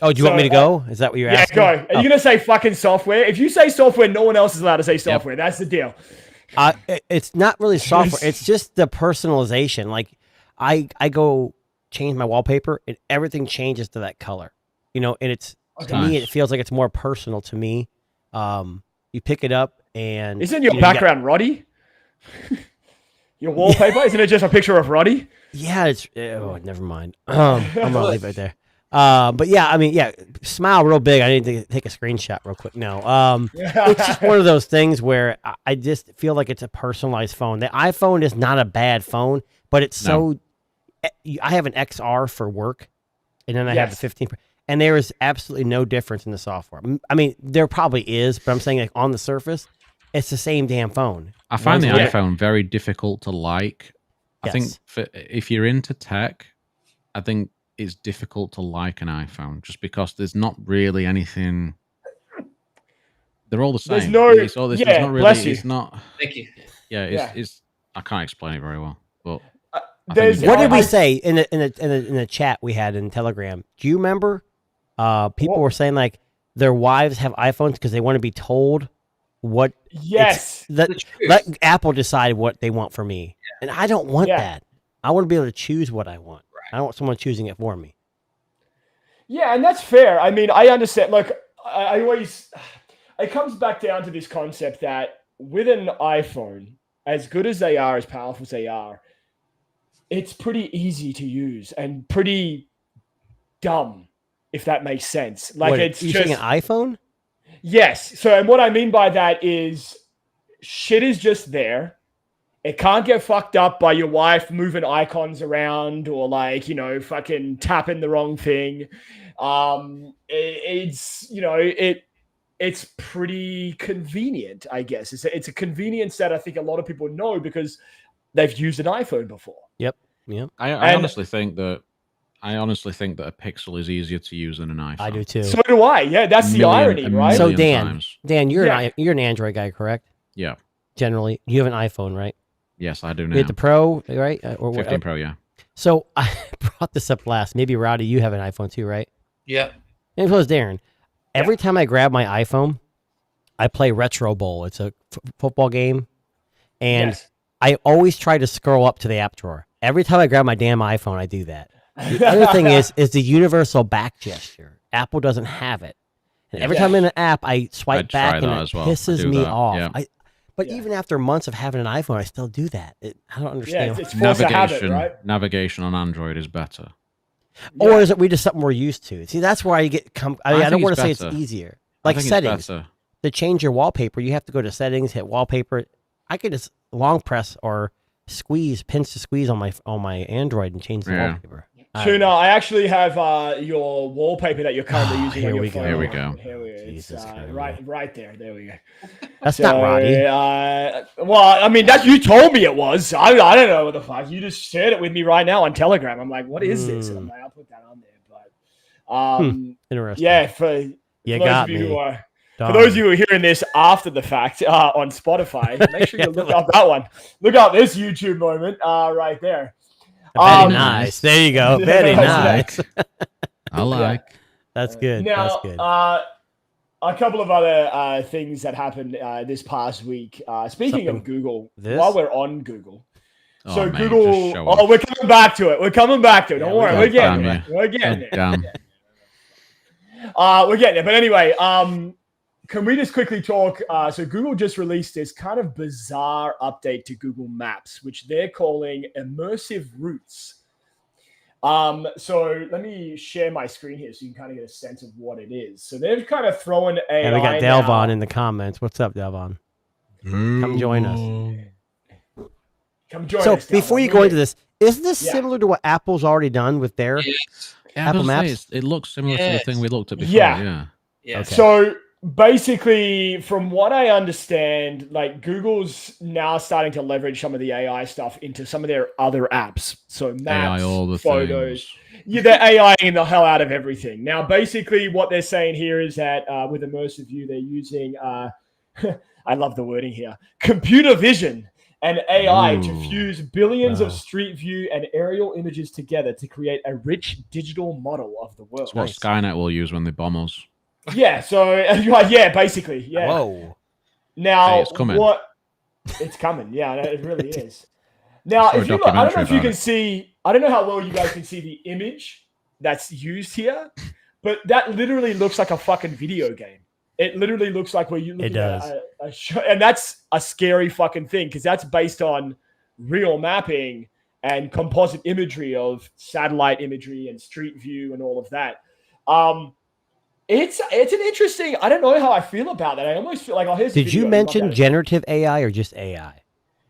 Oh, do you want me to go? Is that what you're Yeah, asking? go. Are Oh. you gonna say fucking software? If you say software, no one else is allowed to say software. That's the deal. It's not really software. It's just the personalization. Like I go change my wallpaper and everything changes to that color. You know, and it's to me Nice. it feels like it's more personal to me. You pick it up and Isn't your you know, you got- background Roddy? Your wallpaper? Isn't it just a picture of Roddy? yeah, it's never mind. I'm gonna leave it there. But yeah, I mean, yeah, smile real big. I need to take a screenshot real quick. No, it's just one of those things where I just feel like it's a personalized phone. The iPhone is not a bad phone, but it's so. I have an XR for work, and then I have the 15, and there is absolutely no difference in the software. I mean, there probably is, but I'm saying like on the surface, it's the same damn phone. I find the Yeah. iPhone very difficult to like. I think Yes. if you're into tech, I think it's difficult to like an iPhone just because there's not really anything. They're all the same. There's no- It's all, there's yeah, not really. bless you. It's not. Thank you. Yeah, Yeah. it's. I can't explain it very well, but I think There's you What get did it. we say in the chat we had in Telegram? Do you remember? People What? were saying like their wives have iPhones because they want to be told what Yes. that The truth. let Apple decide what they want for me, and I don't want Yeah. that. I want to be able to choose what I want. Right. I don't want someone choosing it for me. Yeah, and that's fair. I mean, I understand. Look, I always, it comes back down to this concept that with an iPhone, as good as they are, as powerful as they are, it's pretty easy to use and pretty dumb, if that makes sense. Like What, it's you just saying an iPhone? yes. So, and what I mean by that is, shit is just there. It can't get fucked up by your wife moving icons around or like, fucking tapping the wrong thing. It's pretty convenient, I guess. It's a convenience that I think a lot of people know because they've used an iPhone before. Yep. I And- honestly think that. I honestly think that a Pixel is easier to use than an iPhone. I do too. So do I. Yeah, that's the irony, right? So million Dan, times. you're Yeah. you're an Android guy, correct? Yeah. Generally, you have an iPhone, right? Yes, I do You now. have the Pro, right? Or 15 Pro, yeah. So I brought this up last. Maybe Rowdy, you have an iPhone too, right? Yep. And so does Darren. Every time I grab my iPhone, I play Retro Bowl. It's a football game, and Yes. I always try to scroll up to the app drawer. Every time I grab my damn iPhone, I do that. The other thing is the universal back gesture. Apple doesn't have it, and every time in an app, I swipe I'd try back, and that it as well. I pisses do me that, off. yeah. But Yeah. even after months of having an iPhone, I still do that. I don't Yeah, understand. it's force of habit, Navigation, right? navigation on Android is better. Or is it we just something we're used to? See, that's where I get. I don't think want it's to say it's better. easier. I Like think it's settings. better. To change your wallpaper, you have to go to settings, hit wallpaper. I could just long press or pinch to squeeze on my Android and change the Yeah. wallpaper. Tuna, I actually have your wallpaper that you're currently using. Here on your we go. phone. Here we go. Here we go. It's Jesus Christ. right there. There we go. That's not Roddy. Well, I mean, you told me it was. I don't know what the fuck. You just shared it with me right now on Telegram. I'm like, what is this? And I'm like, I'll put that on there. But Interesting. yeah, for you those got of you me. who are for Dog. those of you who are hearing this after the fact on Spotify, make sure you look up that one. Look up this YouTube moment right there. Very Um, nice. There you go. Yeah, Very that's nice. I like. That's good. Now, That's good. a couple of other things that happened this past week. Speaking of Something- Google, this? while we're on Google, Oh, so man, just Google. show Oh, off. we're coming back to it. We're coming back to it. Yeah, Don't we worry, got we're it. getting Damn there. We're getting there. Damn. We're getting there. But anyway, can we just quickly talk? So Google just released this kind of bizarre update to Google Maps, which they're calling immersive routes. So let me share my screen here so you can kind of get a sense of what it is. So they've kind of thrown AI. And we got now. Delvon in the comments. What's up, Delvon? Come join us. Come join So us. before Delvon. you go into this, isn't this Yeah. similar to what Apple's already done with their? Yes. Yeah, Apple I was gonna say, Maps? it looks similar to Yes. the thing we looked at before. Yeah. Yeah. Yes. Okay. So basically, from what I understand, like Google's now starting to leverage some of the AI stuff into some of their other apps. So maps, AI, all the photos. things. Yeah, they're AIing the hell out of everything. Now, basically, what they're saying here is that with Immersive View, they're using, I love the wording here, computer vision and AI to Ooh. fuse billions Wow. of street view and aerial images together to create a rich digital model of the world. It's what Nice. Skynet will use when they bomb us. Yeah, so yeah, basically, yeah. Whoa. Now, Hey, it's coming. It's coming. Yeah, it really is. Now, Saw a if you look, I don't know documentary if you about can it. see. I don't know how well you guys can see the image that's used here, but that literally looks like a fucking video game. It literally looks like where you look It at does. a show, and that's a scary fucking thing because that's based on real mapping and composite imagery of satellite imagery and street view and all of that. It's an interesting. I don't know how I feel about that. I almost feel like, oh, here's. a Did you video, mention love that. generative AI or just AI?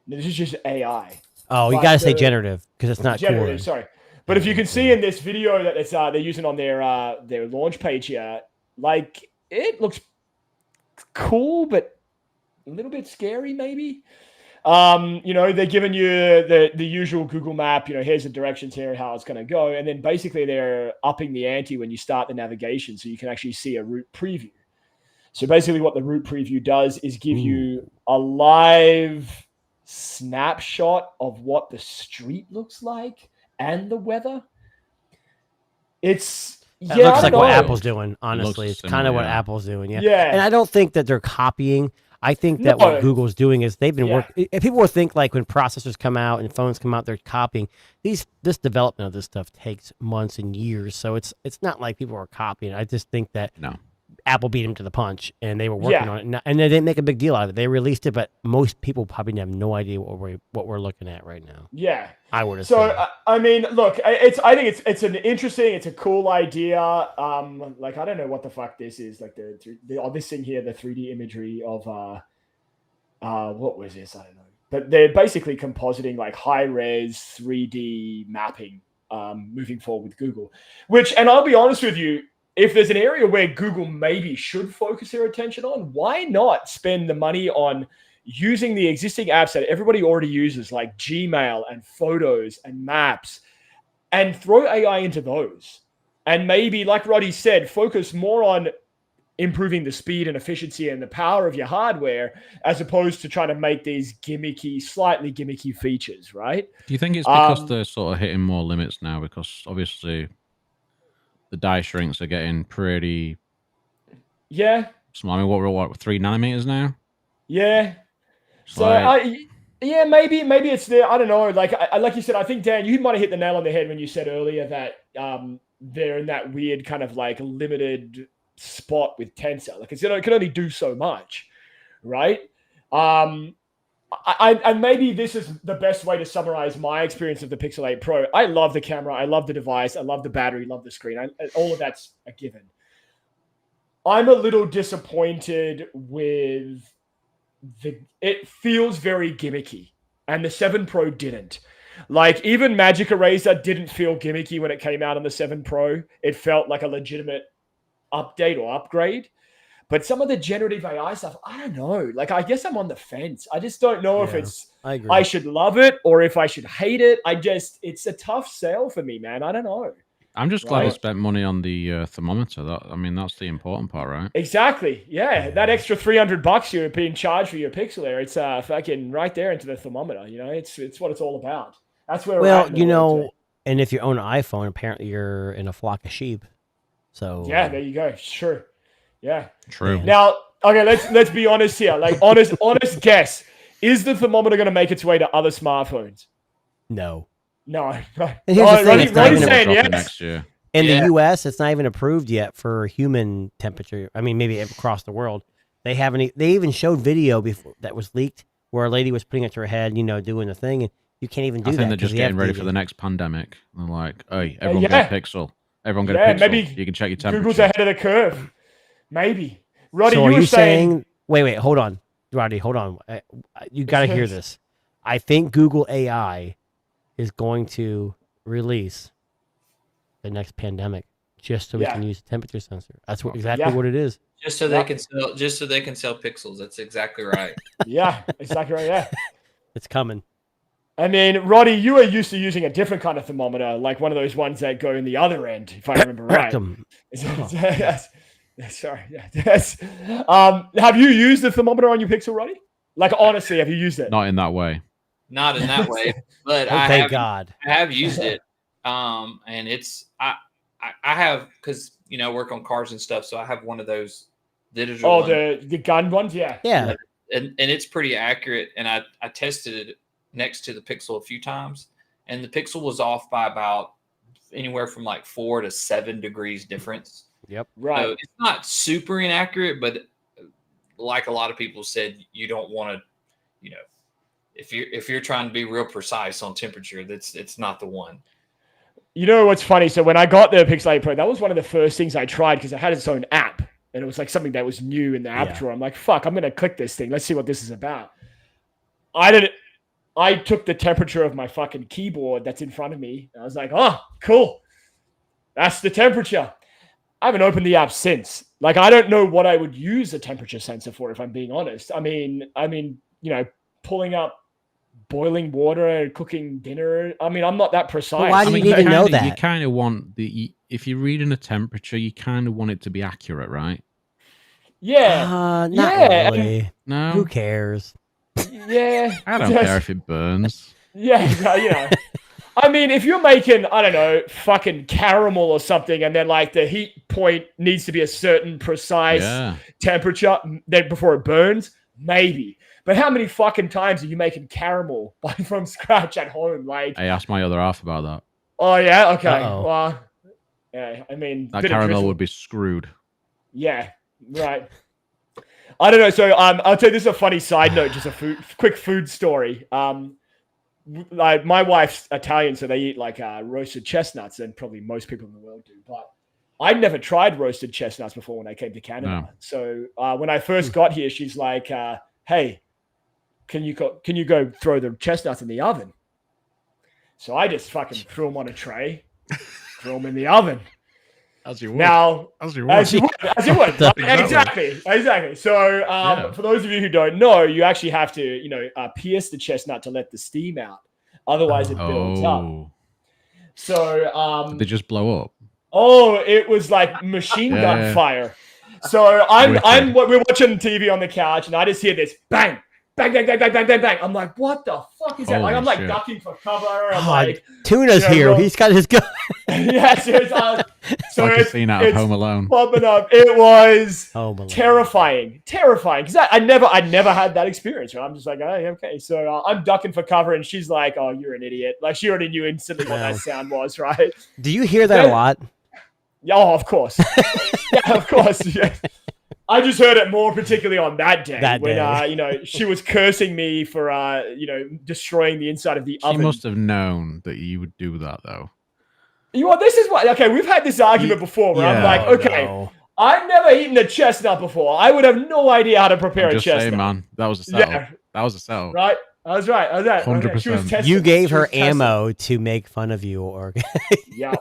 This is just AI. Oh, you But got to say the- generative because it's not Generative, cool. sorry. But if you can see in this video that it's they're using on their launch page here, like it looks cool, but a little bit scary, maybe. They're giving you the usual Google map, here's the directions here, how it's going to go. And then basically they're upping the ante when you start the navigation so you can actually see a route preview. So basically what the route preview does is give you a live snapshot of what the street looks like and the weather. It's That yeah, looks I like don't what know. Apple's doing. Honestly, it's similar, kind of what yeah. Apple's doing. Yeah. Yeah. And I don't think that they're copying. I think that No. what Google's doing is they've been Yeah. working. If people would think like when processors come out and phones come out, they're copying. This development of this stuff takes months and years. So it's not like people are copying. I just think that No. Apple beat them to the punch, and they were working Yeah. on it, and they didn't make a big deal out of it. They released it, but most people probably have no idea what we're looking at right now. Yeah. I would have. So I mean, look, I think it's an interesting, it's a cool idea. Like I don't know what the fuck this is. Like this thing here, the 3D imagery of what was this? I don't know. But they're basically compositing like high res 3D mapping, moving forward with Google. And I'll be honest with you, if there's an area where Google maybe should focus their attention on, why not spend the money on using the existing apps that everybody already uses, like Gmail and Photos and Maps, and throw AI into those? And maybe, like Roddy said, focus more on improving the speed and efficiency and the power of your hardware as opposed to trying to make these slightly gimmicky features, right? Do you think it's because they're sort of hitting more limits now? Because obviously the die shrinks are getting pretty Yeah. small. I mean, what 3 nanometers now? Yeah. It's So like, maybe it's there. I don't know. Like you said, I think Dan, you might have hit the nail on the head when you said earlier that they're in that weird kind of like limited spot with Tensor. Like it can only do so much, right? And maybe this is the best way to summarize my experience of the Pixel 8 Pro. I love the camera, I love the device, I love the battery, love the screen. All of that's a given. I'm a little disappointed with it feels very gimmicky, and the 7 Pro didn't. Like even Magic Eraser didn't feel gimmicky when it came out on the 7 Pro. It felt like a legitimate update or upgrade. But some of the generative AI stuff, I don't know. Like, I guess I'm on the fence. I just don't know if I agree. I should love it or if I should hate it. It's a tough sell for me, man. I don't know. I'm just glad Right. I spent money on the thermometer. That's the important part, right? Exactly. Yeah. That extra $300 you're being charged for your Pixel Air, it's fucking right there into the thermometer. It's what it's all about. That's where we're at in the world today. and if you own an iPhone, apparently you're in a flock of sheep. So Yeah, there you go. Sure. Yeah. True. Now, okay, let's be honest here. Like honest guess. Is the thermometer going to make its way to other smartphones? no. No. And here's the thing, it's not Roddy's even saying Drop it yes. next year. In Yeah. the U.S., it's not even approved yet for human temperature. I mean, maybe across the world, they haven't. They even showed video before that was leaked where a lady was putting it to her head, doing the thing, and you can't even do I that. think they're 'cause just the getting ready FDA for the next pandemic. They're like, hey, everyone yeah. get a Pixel. Everyone get Yeah, a Pixel. maybe You can check your temperature. Google's ahead of the curve. Maybe. Roddy, So are you were you saying saying? Wait, hold on, Roddy, hold on. You got to hear this. I think Google AI is going to release the next pandemic just so we Yeah. can use a temperature sensor. That's exactly Yeah. what it is. Just so they can sell pixels. That's exactly right. Yeah, exactly right. Yeah. It's coming. I mean, Roddy, you were used to using a different kind of thermometer, like one of those ones that go in the other end, if I remember right. Rectum. Yes. Sorry. Yes. Have you used the thermometer on your Pixel, Roddy? Like, honestly, have you used it? Not in that way. not in that way, but Oh, thank God. I have used it. And it's I have, because work on cars and stuff, so I have one of those digital Oh, ones. the gun ones, yeah. Yeah. and it's pretty accurate. And I tested it next to the Pixel a few times, and the Pixel was off by about anywhere from like 4 to 7 degrees difference. Yep. Right. So it's not super inaccurate, but like a lot of people said, you don't want to, if you're trying to be real precise on temperature, it's not the one. You know what's funny? So when I got the Pixel 8 Pro, that was one of the first things I tried because it had its own app. And it was like something that was new in the app drawer. I'm like, fuck, I'm going to click this thing. Let's see what this is about. I took the temperature of my fucking keyboard that's in front of me. And I was like, oh, cool. That's the temperature. I haven't opened the app since. Like, I don't know what I would use a temperature sensor for, if I'm being honest. I mean, pulling up boiling water and cooking dinner. I mean, I'm not that precise. Well, why do you need to know that? You kind of want if you're reading a temperature, you kind of want it to be accurate, right? Yeah. Not really. No. Who cares? Yeah. I don't care if it burns. Yeah. I mean, if you're making, I don't know, fucking caramel or something, and then like the heat point needs to be a certain precise temperature then before it burns, maybe. But how many fucking times are you making caramel from scratch at home? Like, I asked my other half about that. Oh yeah, okay. Uh-oh. Well, yeah. I mean, That caramel would be screwed. Yeah, right. I don't know. So I'll tell you, this is a funny side note, just a quick food story. Like my wife's Italian, so they eat like roasted chestnuts, and probably most people in the world do. But I'd never tried roasted chestnuts before when I came to Canada. No. So when I first got here, she's like, "Hey, can you go throw the chestnuts in the oven?" So I just fucking threw them on a tray, threw them in the oven. As you would. Now, as you would. As you would. Exactly. Exactly. So, for those of you who don't know, you actually have to, pierce the chestnut to let the steam out. Otherwise, it builds up. So, did they just blow up? Oh, it was like machine gun fire. So we're watching TV on the couch, and I just hear this bang, bang, bang, bang, bang, bang, bang, bang. I'm like, what the fuck is that? Like, I'm like ducking for cover. I'm like, Tuna's here. He's got his gun. Yeah, so it's like a scene out of Home Alone. Popping up. It was terrifying because I never had that experience. Right? I'm just like, oh, okay. So I'm ducking for cover, and she's like, oh, you're an idiot. Like, she already knew instantly what that sound was, right? Do you hear that a lot? Oh, of course. Yeah, of course. Yeah. I just heard it more particularly on that day when she was cursing me for destroying the inside of the oven. She must have known that you would do that, though. This is what. Okay, we've had this argument before where I'm like, okay, I've never eaten a chestnut before. I would have no idea how to prepare a chestnut. Saying, man, that was a setup. Yeah. That was a setup. Right. I was right. 100%. You gave her ammo to make fun of you, or yeah.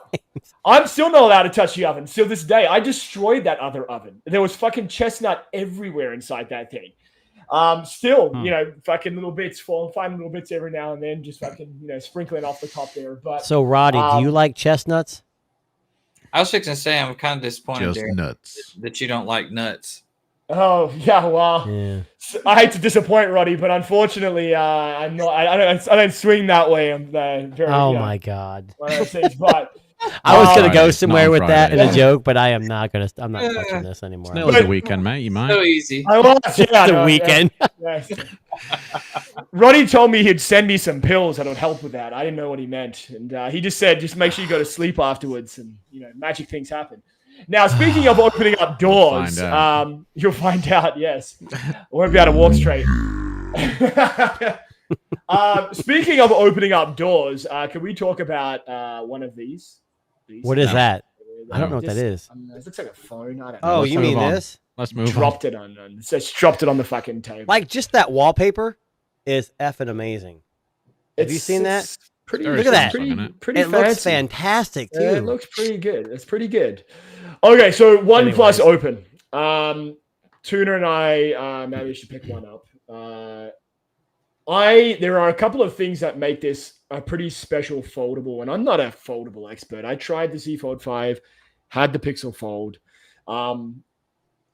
I'm still not allowed to touch the oven. Still this day, I destroyed that other oven. There was fucking chestnut everywhere inside that thing. Fucking little bits finding little bits every now and then, just fucking, sprinkling off the top there. But so, Roddy, do you like chestnuts? I was fixing to say I'm kind of disappointed nuts. that you don't like nuts. Oh yeah, well, I hate to disappoint Roddy, but unfortunately, I'm not. I don't swing that way. I'm very. My god. But I was gonna go somewhere with that in a joke, but I'm not touching this anymore. It's the weekend, mate. You might. So easy. I was. Yeah, the weekend. Yeah. Roddy told me he'd send me some pills that would help with that. I didn't know what he meant, and he just said, just make sure you go to sleep afterwards, and magic things happen. Now, speaking of opening up doors, you'll find out. Yes, I won't be able to walk straight. Speaking of opening up doors, can we talk about one of these? What is that? I don't know what that is. It looks like a phone. I don't know. Oh, you mean this? Let's move. Dropped it on. It says dropped it on the fucking table. Like, just that wallpaper is effing amazing. Have you seen that? Pretty. Look at that. Pretty it looks fantastic too. Yeah, it looks pretty good. It's pretty good. Okay, so OnePlus Open. Tuna and I managed to pick one up. There are a couple of things that make this a pretty special foldable, and I'm not a foldable expert. I tried the Z Fold 5, had the Pixel Fold.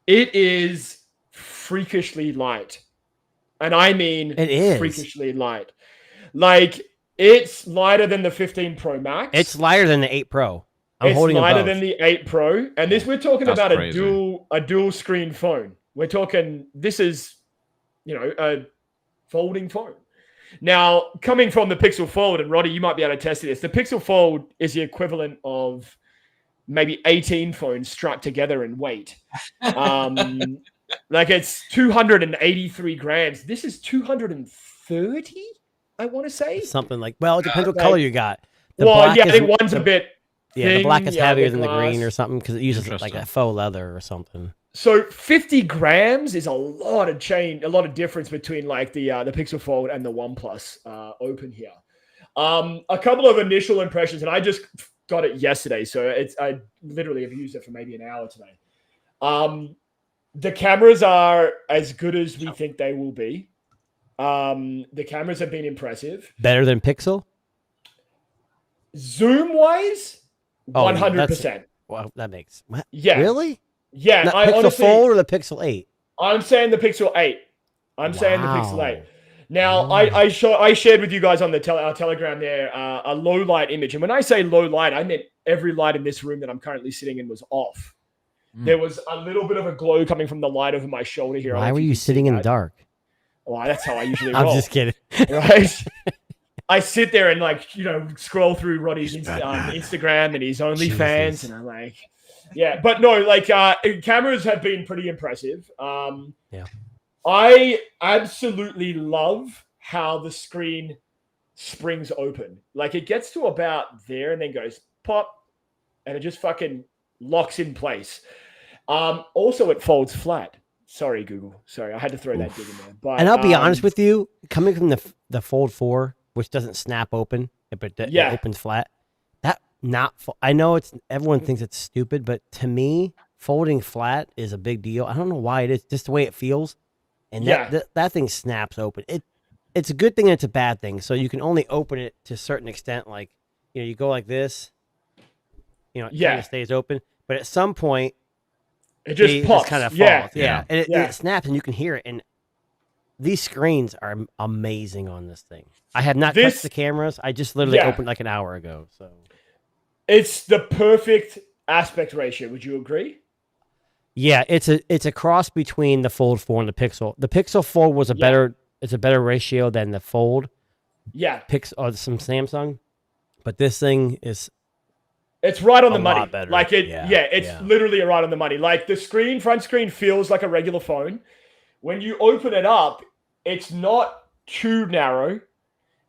It is freakishly light, and I mean it is freakishly light. Like it's lighter than the 15 Pro Max. It's lighter than the 8 Pro. I'm It's holding them lighter both. than the 8 Pro, and this we're talking That's about crazy. a dual screen phone. We're talking this is, a folding phone. Now, coming from the Pixel Fold, and Roddy, you might be able to test this. The Pixel Fold is the equivalent of maybe 18 phones strapped together in weight. Like it's 283 grams. This is 230, I want to say. Something like, well, it depends what like- color you got. The Well, black yeah, I is- think one's a bit Yeah, the black is thin, heavier the than the green glass. or something because it uses like a Interesting. faux leather or something. So 50 grams is a lot of difference between like the Pixel Fold and the OnePlus Open here. A couple of initial impressions, and I just got it yesterday, so I literally have used it for maybe an hour today. The cameras are as good as we think they will be. The cameras have been impressive. Better than Pixel? Zoom wise, Oh, 100%. Well, that makes what? Yeah. Really? Yeah, Not I Pixel honestly, Fold or the Pixel 8? I'm saying the Pixel 8. I'm saying the Pixel Wow. 8. Now, Wow. I shared with you guys on the our Telegram there a low light image. And when I say low light, I meant every light in this room that I'm currently sitting in was off. There was a little bit of a glow coming from the light over my shoulder here. I don't Why know were if you can see sitting in the that. dark? Well, that's how I usually I'm roll. just kidding. Right? I sit there and scroll through Roddy's Instagram and his OnlyFans, Jesus. and I'm like, yeah, but no, cameras have been pretty impressive. Yeah. I absolutely love how the screen springs open. Like it gets to about there and then goes pop, and it just fucking locks in place. Also, it folds flat. Sorry, Google. Sorry, I had to throw that dig in there. But And I'll be honest with you, coming from the Fold 4, which doesn't snap open, but it Yeah. opens flat. I know everyone thinks it's stupid, but to me, folding flat is a big deal. I don't know why it is, just the way it feels. And that thing snaps open. It's a good thing and it's a bad thing. So you can only open it to a certain extent. Like, you go like this, it kind of stays open. But at some point, it just pops. kind of falls. Yeah. Yeah. And Yeah. it snaps and you can hear it. And these screens are amazing on this thing. I have not touched the cameras. I just literally opened like an hour ago. So It's the perfect aspect ratio. Would you agree? yeah, it's a cross between the Fold 4 and the Pixel. The Pixel Fold was a better ratio than the Fold Yeah. or some Samsung, but this thing is It's right on the A money. lot better. Like Yeah, it's yeah. literally right on the money. Like the front screen feels like a regular phone. When you open it up, it's not too narrow.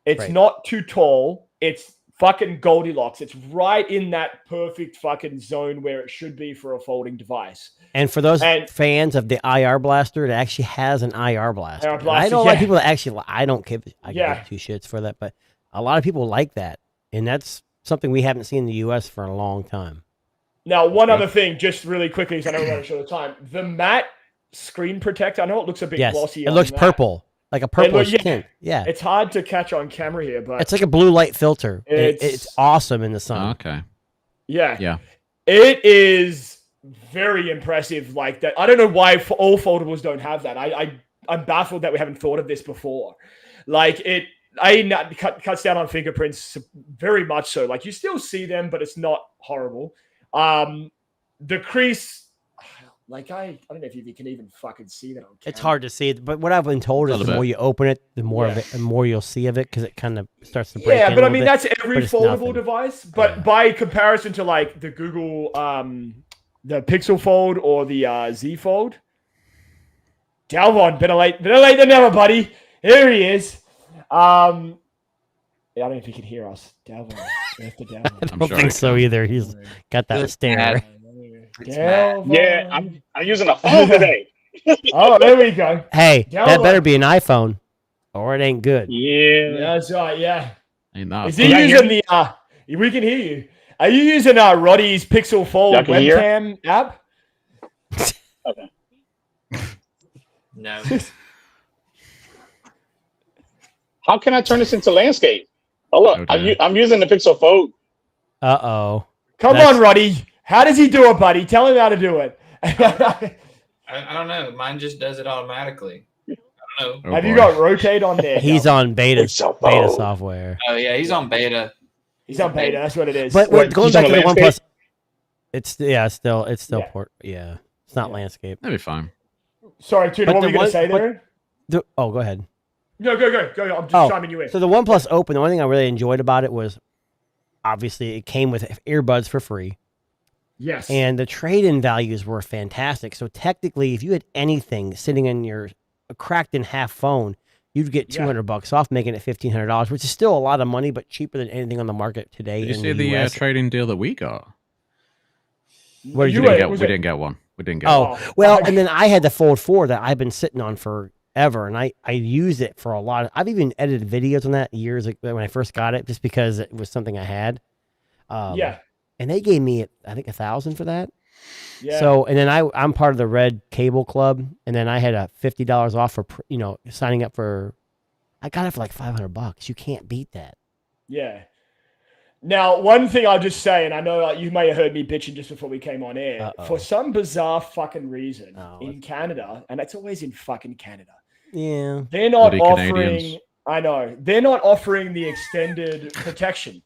It's Right. not too tall. It's fucking Goldilocks. It's right in that perfect fucking zone where it should be for a folding device. And for those And- fans of the IR blaster, it actually has an IR blaster. IR And I blaster, know a lot of yeah. people that actually, I don't give, I Yeah. give two shits for that, but a lot of people like that. And that's something we haven't seen in the US for a long time. Now, one other thing, just really quickly, because I know we're running short of time. The matte screen protector, I know it looks a bit Yes. glossy. It on looks that. purple, like a purplish yeah. tint. Yeah. It's hard to catch on camera here, but It's like a blue light filter. It's It's- awesome in the sun. Okay. yeah. Yeah. It is very impressive like that. I don't know why all foldables don't have that. I'm baffled that we haven't thought of this before. Like it cuts down on fingerprints very much so. Like you still see them, but it's not horrible. The crease, like I don't know if you can even fucking see that on camera. It's hard to see, but what I've been told is Little the more bit. you open it, the more of Yeah. it, the more you'll see of it because it kind of starts to break. Yeah, in but a I mean little bit. that's every but it's foldable nothing. device. But Yeah. by comparison to like the Google, the Pixel Fold or the Z Fold, Dalvon, better late than never, buddy. Here he is. Yeah, I don't know if he can hear us. Dalvon, Mr. I Dalvon. I'm don't sure think it so can. either. He's got that It's stare. mad. It's mad. Dalvon. Yeah, I'm using a phone today. Oh, there we go. Hey, that Dalvon. better be an iPhone, or it ain't good. Yeah. That's right. Yeah. Ain't that Is fun? he Y'all hear using the? We can hear you. Are you using Roddy's Pixel Fold Y'all can hear? webcam app? No. How can I turn this into landscape? Oh look, Okay. I'm using the Pixel Fold. Uh-oh. Come That's- on, Roddy. How does he do it, buddy? Tell him how to do it. I don't know. Mine just does it automatically. I don't know. Oh, Have you boy. got Rotate on there? He's Dalvin? on beta Oh. software. Oh yeah, he's on beta. He's on beta. That's what it is. But What, going he's back on to the landscape? OnePlus, it's still Yeah. port. Yeah, it's not Yeah. landscape. That'd be fine. Sorry, Tuna, But what the were you going one- to say but- there? Go ahead. No, go. I'm just Oh, chiming you in. So the OnePlus Open, the only thing I really enjoyed about it was obviously it came with earbuds for free, Yes. and the trade-in values were fantastic. So technically, if you had anything sitting in your cracked in half phone, you'd get Yeah. $200 off, making it $1,500, which is still a lot of money, but cheaper than anything on the market today. Did you in see the US. trading deal that we got? Where We you didn't, were- get, was we it- didn't get one. We didn't get Oh, one. well, and then I had the Fold 4 that I've been sitting on forever, and I used it for a lot. I've even edited videos on that years ago when I first got it, just because it was something I had. Yeah. And they gave me, I think, $1,000 for that. Yeah. So, and then I'm part of the Red Cable Club, and then I had a $50 off for signing up for. I got it for like $500. You can't beat that. Yeah. Now, one thing I'll just say, and I know you may have heard me bitching just before we came on air, Uh-oh. for some bizarre fucking reason Oh, in Canada, and it's always in fucking Canada, Yeah. they're not Bloody offering. Canadians. I know they're not offering the extended protection,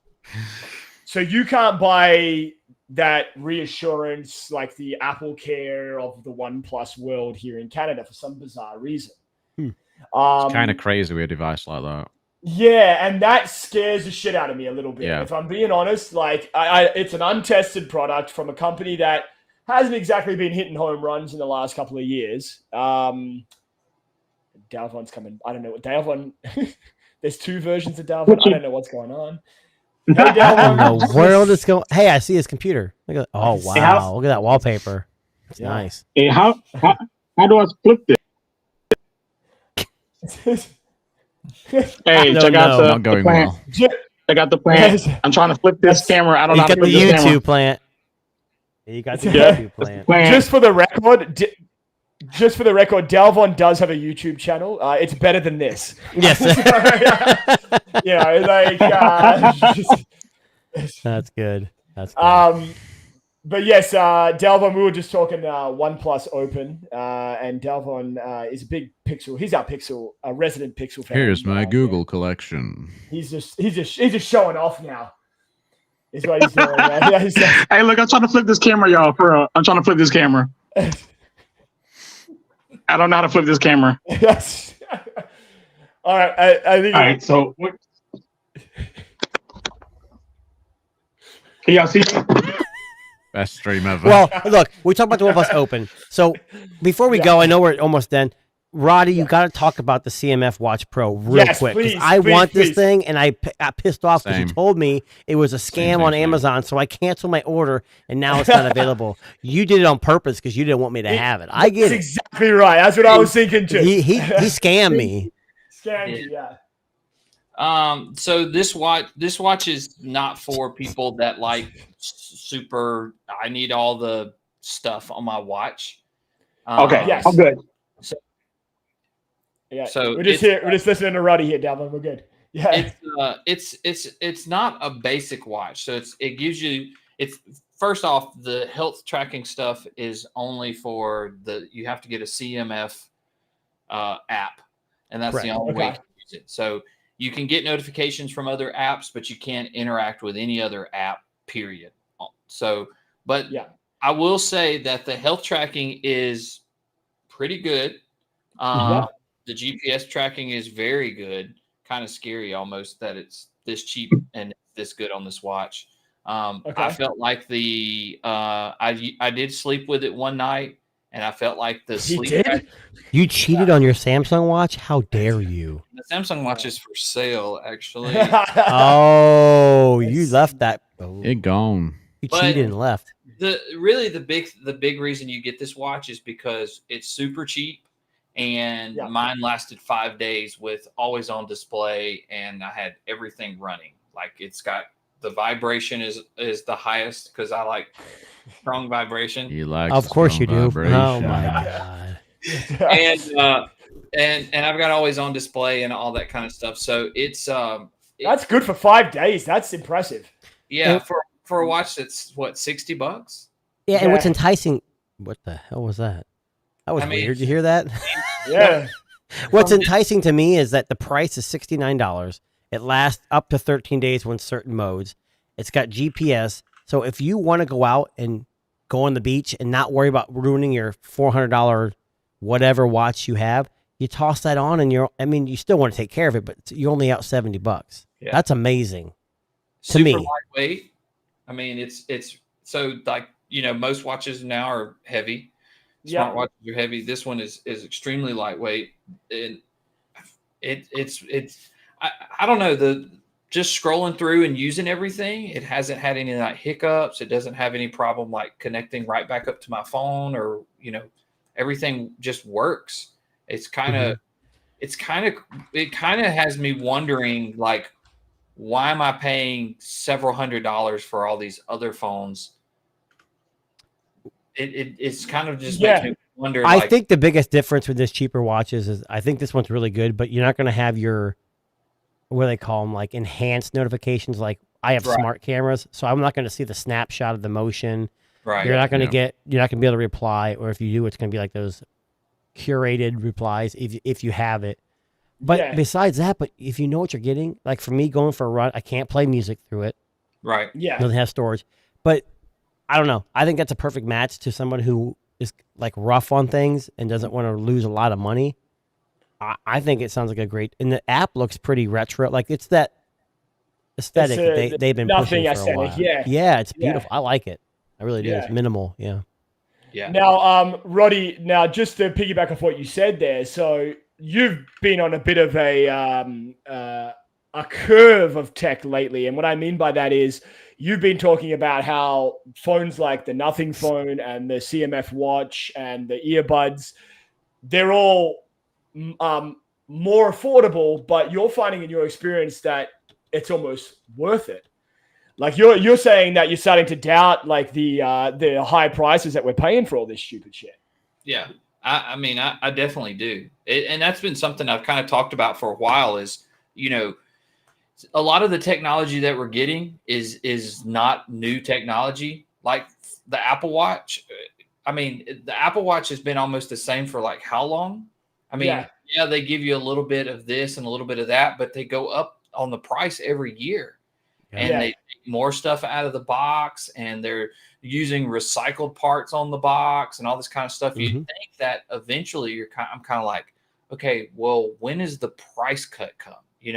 so you can't buy that reassurance like the Apple Care of the OnePlus world here in Canada for some bizarre reason. It's kind of crazy with a device like that. Yeah, and that scares the shit out of me a little bit. Yeah. If I'm being honest, like it's an untested product from a company that hasn't exactly been hitting home runs in the last couple of years. Dalvon's coming. I don't know what Dalvon. There's two versions of Dalvon. I don't know what's going on. Hey, Dalvon. The world is going. Hey, I see his computer. Look at. Oh Hey, wow! how- Look at that wallpaper. It's Yeah. nice. Hey, how do I flip this? Hey, No, check out no. the Not going plan. well. Check out the plan. I'm trying to flip this camera. I don't You know how to got the flip this camera. YouTube plant. You got the Yeah. YouTube plant. Plan. Just for the record, Dalvon does have a YouTube channel. It's better than this. Yes. That's good. That's good. But yes, Dalvon, we were just talking OnePlus Open, and Dalvon is a big Pixel. He's our Pixel, a resident Pixel fan. Here's my Google collection. He's just showing off now. Is what he's doing. Yeah, he's just- Hey, look, I'm trying to flip this camera, y'all. For real. I'm trying to flip this camera. I don't know how to flip this camera. yes. All right, I think. All right, so what? Can y'all see? Best stream ever. Well, look, we talked about the OnePlus Open. So before we go, I know we're almost done. Roddy, you got to talk about the CMF Watch Pro real Yes, quick. 'Cause please, I please, want this please. thing, and I got pissed off because you Same. told me it was a scam on same. Amazon, so I canceled my order, and now it's not available. You did it on purpose because you didn't want me to have it. I get That's it. exactly right. That's what I was thinking too. He scammed me. Scammed you, yeah. So this watch is not for people that like super. I need all the stuff on my watch. Okay, Yes. I'm good. Yeah. So we're just it's- here. We're just listening to Roddy here, Dalvin. We're good. Yeah. It's not a basic watch. So it gives you it's first off, the health tracking stuff is only for you have to get a CMF app, and that's Correct. the only way Okay. to use it. So you can get notifications from other apps, but you can't interact with any other app, period. So, but Yeah. I will say that the health tracking is pretty good. Yeah. The GPS tracking is very good. Kind of scary almost that it's this cheap and this good on this watch. I Okay. felt like I did sleep with it one night, and I felt like the He sleep. did? You cheated on your Samsung watch? How dare you? The Samsung watch is for sale, actually. Oh, you left that. Oh, It gone. you But- cheated and left. The big reason you get this watch is because it's super cheap, and Yeah. mine lasted 5 days with always on display, and I had everything running. Like it's got the vibration is the highest because I like strong vibration, He likes Of course you do. vibration. Oh my god. and I've got always on display and all that kind of stuff. So it's That's good for 5 days. That's impressive. yeah, And- for a watch that's what, $60. Yeah, and what's Yeah. enticing? What the hell was that? That was I mean- weird. Did you hear that? Yeah. What's From- enticing to me is that the price is $69. It lasts up to 13 days when certain modes. It's got GPS. So if you want to go out and go on the beach and not worry about ruining your $400 whatever watch you have, you toss that on and you still want to take care of it, but you're only out $70. Yeah. That's amazing. To super me. lightweight. I mean, it's so like, most watches now are heavy. Yeah. Smart watches are heavy. This one is extremely lightweight. And I don't know, just scrolling through and using everything, it hasn't had any like hiccups. It doesn't have any problem like connecting right back up to my phone, or everything just works. It kind of has me wondering, like, why am I paying several $100s for all these other phones? It's kind of just makes me wonder. I like, think the biggest difference with this cheaper watches is I think this one's really good, but you're not going to have your, what do they call them, like enhanced notifications. Like I have Right. smart cameras, so I'm not going to see the snapshot of the motion. right. You're not going to Yeah. you're not going to be able to reply, or if you do, it's going to be like those curated replies if you have it. But Yeah. besides that, but if you know what you're getting, like for me going for a run, I can't play music through it. Right. Yeah. It doesn't have storage. But I don't know. I think that's a perfect match to someone who is like rough on things and doesn't want to lose a lot of money. I think it sounds like a great, and the app looks pretty retro. Like it's that aesthetic that they've been nothing pushing for a aesthetic, while. yeah. Yeah, it's Yeah. beautiful. I like it. I really do. Yeah. It's minimal. Yeah. Yeah. Now, Roddy, just to piggyback off what you said there, so you've been on a bit of a curve of tech lately, and what I mean by that is you've been talking about how phones like the Nothing phone and the CMF watch and the earbuds, they're all more affordable, but you're finding in your experience that it's almost worth it. Like you're saying that you're starting to doubt like the high prices that we're paying for all this stupid shit. Yeah. I mean, I definitely do. And that's been something I've kind of talked about for a while is, a lot of the technology that we're getting is not new technology. Like the Apple Watch. I mean, the Apple Watch has been almost the same for like how long? I mean, yeah, they give you a little bit of this and a little bit of that, but they go up on the price every year. And they take more stuff out of the box, and they're using recycled parts on the box and all this kind of stuff. You think that eventually I'm kind of like, okay, well, when is the price cut come? When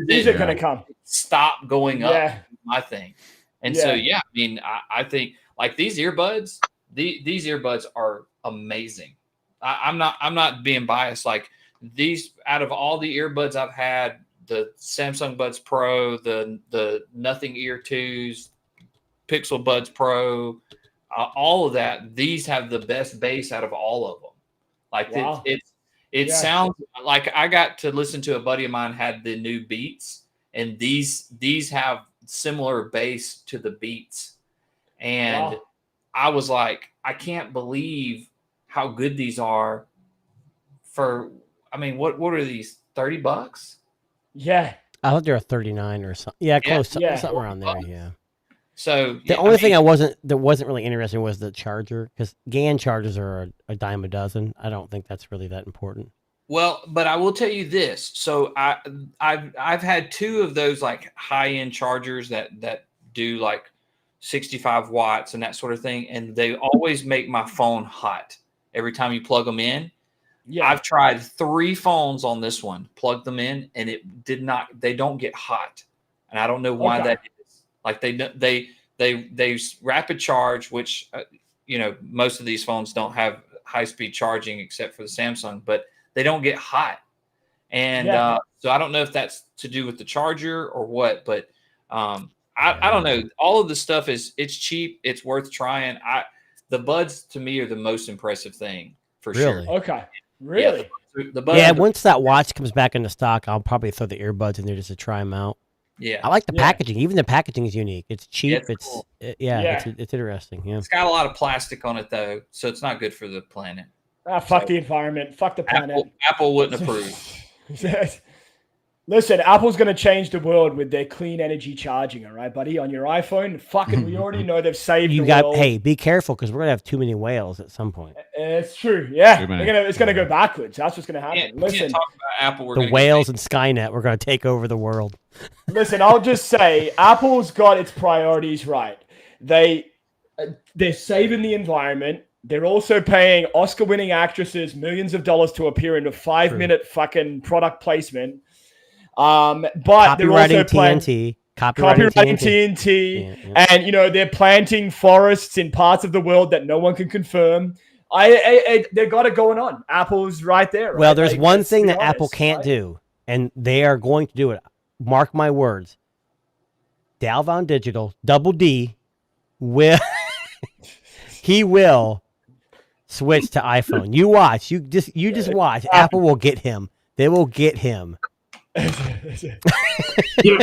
is it going to come? Stop going up. Yeah. My thing. And so, I mean, I think like these earbuds, these earbuds are amazing. I'm not being biased. Like these, out of all the earbuds I've had, the Samsung Buds Pro, the Nothing Ear 2s, Pixel Buds Pro, all of that, these have the best bass out of all of them. Like wow. it sounds like I got to listen to a buddy of mine had the new Beats, and these have similar bass to the Beats. And I was like, I can't believe how good these are for, I mean, what are these, $30? Yeah. I thought they were 39 or something. Yeah, close. Yeah. Something around there. Yeah. So The only thing that wasn't really interesting was the charger, because GAN chargers are a dime a dozen. I don't think that's really that important. Well, but I will tell you this. So I've had two of those like high end chargers that do like 65 watts and that sort of thing, and they always make my phone hot every time you plug them in. Yeah. I've tried 3 phones on this one, plugged them in, and they don't get hot. And I don't know why that is. Like they rapid charge, which, most of these phones don't have high speed charging except for the Samsung, but they don't get hot. And so I don't know if that's to do with the charger or what, but I don't know. All of the stuff it's cheap. It's worth trying. The buds to me are the most impressive thing for Really? sure. Okay. Really? Yeah, the buds. Yeah, once that watch comes back into stock, I'll probably throw the earbuds in there just to try them out. Yeah. I like the Yeah. packaging. Even the packaging is unique. It's cheap. it's cool. It's interesting. Yeah. It's got a lot of plastic on it though, so it's not good for the planet. Fuck the environment. Fuck the planet. Apple wouldn't approve. Listen, Apple's going to change the world with their clean energy charging, all right, buddy? On your iPhone, fucking, we already know they've saved the world. Hey, be careful because we're gonna have too many whales at some point. It's true, yeah. Too many. It's going to go backwards. That's what's going to happen. We can't Listen, talk about Apple. We're The gonna whales and Skynet, we're gonna take over the world. listen. I'll just say, Apple's got its priorities right. They're saving the environment. They're also paying Oscar-winning actresses millions of dollars to appear in a 5-minute fucking product placement. But they're also TNT. copyrighting TNT, Yeah. and they're planting forests in parts of the world that no one can confirm. They got it going on. Apple's right there. Right? Well, there's Like, one let's thing be that Apple honest, can't right? do, and they are going to do it. Mark my words. Dalvon Digital, Double D, will he will switch to iPhone. You watch. You just watch. Apple will get him. They will get him. Yeah.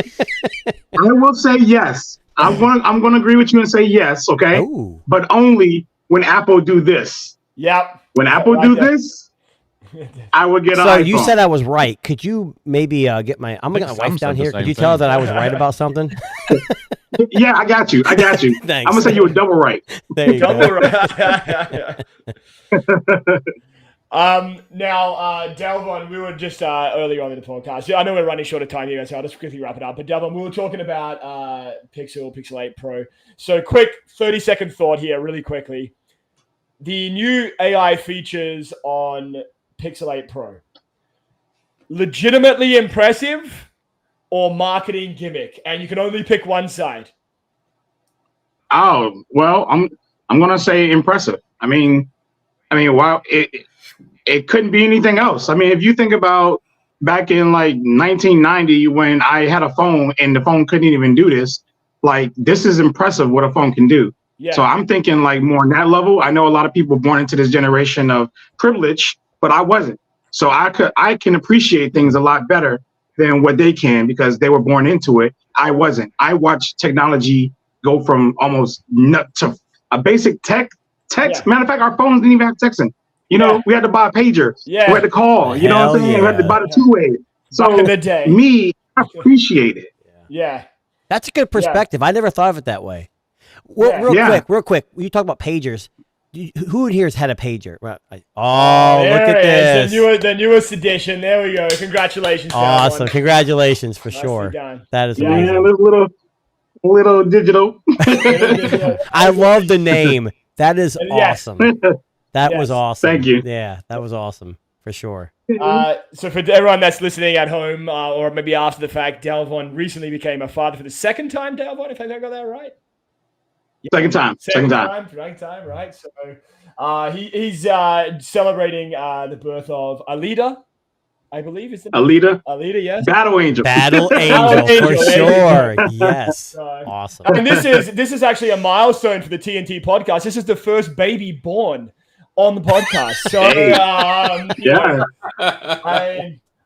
I will say yes. I'm going to agree with you and say yes. Okay, Ooh. but only when Apple do this. Yep. When Apple right do there. this, I would get an So iPhone. you said I was right. Could you maybe get my? I'm gonna get my Sam wife said down the here. same Could you tell her thing. that I was right about something? Yeah, I got you. Thanks. I'm gonna say you were double right. There you Double go. right. Now, Delvon, we were just earlier on in the podcast. I know we're running short of time here, so I'll just quickly wrap it up. But Delvon, we were talking about Pixel 8 Pro. So quick 30-second thought here, really quickly. The new AI features on Pixel 8 Pro. Legitimately impressive or marketing gimmick? And you can only pick one side. Oh well, I'm gonna say impressive. I mean, wow, it couldn't be anything else. I mean, if you think about back in like 1990 when I had a phone and the phone couldn't even do this, like this is impressive what a phone can do. Yeah. So I'm thinking like more on that level. I know a lot of people born into this generation of privilege, but I wasn't. So I can appreciate things a lot better than what they can because they were born into it. I wasn't. I watched technology go from almost nut to a basic text. Yeah. Matter of fact, our phones didn't even have texting. We had to buy a pager. Yeah. We had to call. You know what I'm saying? We had to buy the two-way. So Back in the day. me, I appreciate it. Yeah. That's a good perspective. I never thought of it that way. Well, Yeah. real quick. You talk about pagers. Who in here has had a pager? Right. Oh, look There at it is. this. The newest edition. There we go. Congratulations. Awesome. Delvon. Congratulations for Nicely sure. done. That is Yeah. amazing. Yeah, little digital. I love the name. That is Yeah. awesome. That was Yes. awesome. Thank you. Yeah, that was awesome for sure. So for everyone that's listening at home or maybe after the fact, Delvon recently became a father for the second time, Delvon, if I got that right. Second time. Right? So he's celebrating the birth of Alida, I believe is the name. Alida, yes. Battle Angel. Battle Angel for Angel, sure. Yes. So, Awesome. and this is actually a milestone for the TNT podcast. This is the first baby born on the podcast. So Yeah.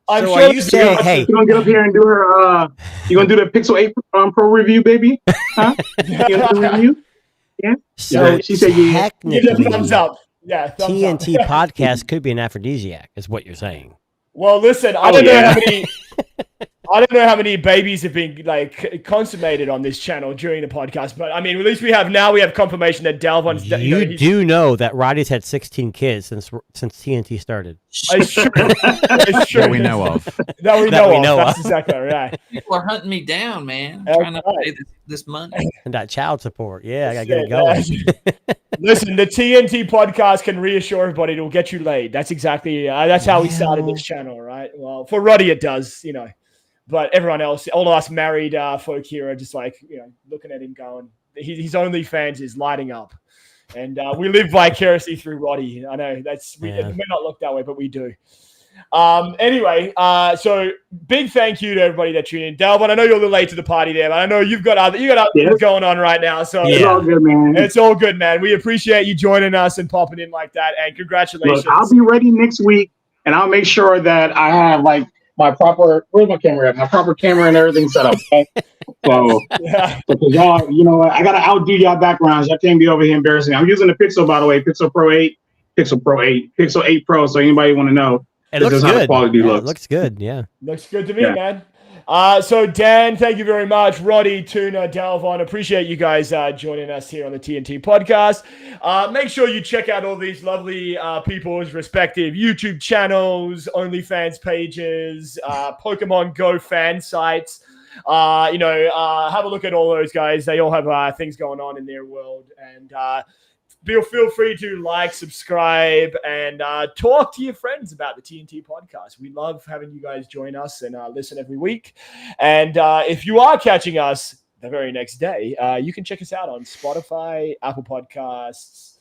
I'm So sure are you saying, hey, You gonna get up here and do her? You gonna do the Pixel 8 Pro review, baby? Huh? You gonna do the review? so Yeah, she said yeah. give it a technically, thumbs up. Yeah, thumbs up. TNT podcast could be an aphrodisiac, is what you're saying. Well, listen, I don't know how many babies have been like consummated on this channel during the podcast, but I mean, at least we have confirmation that Delvon's. You do know that Roddy's had 16 kids since TNT started. It's true. It's true. That we know of. That we That we know know of. That's of. exactly right. People are hunting me down, man. I'm That's trying to right. pay this money. And that child support. Yeah, I gotta get it going. Listen, the TNT podcast can reassure everybody it'll get you laid. That's exactly that's how we started this channel, right? Well, for Roddy it does, but everyone else, all of us married folk here are just like looking at him going, his OnlyFans is lighting up, and we live vicariously through Roddy. I know it may not look that way, but we do. Anyway, so big thank you to everybody that tuned in. Delvon, I know you're a little late to the party there, but I know you got other things going on right now. So It's all good, man. it's all good, man. We appreciate you joining us and popping in like that, and congratulations. Look, I'll be ready next week, and I'll make sure that I have like my proper. Where's my camera at? My proper camera and everything set up. Okay? So Yeah. because y'all, you know what? I gotta outdo y'all backgrounds. Y'all can't be over here embarrassing. I'm using the Pixel, by the way. Pixel 8 Pro. So anybody want to know? It This looks is how the good. quality Yeah, looks. it looks good. Yeah. Looks good to me, Yeah. man. So Dan, thank you very much. Roddy, Tuna, Dalvon, appreciate you guys joining us here on the TNT podcast. Make sure you check out all these lovely people's respective YouTube channels, OnlyFans pages, Pokemon Go fan sites. Have a look at all those guys. They all have things going on in their world, and feel free to like, subscribe, and talk to your friends about the TNT podcast. We love having you guys join us and listen every week. And if you are catching us the very next day, you can check us out on Spotify, Apple Podcasts,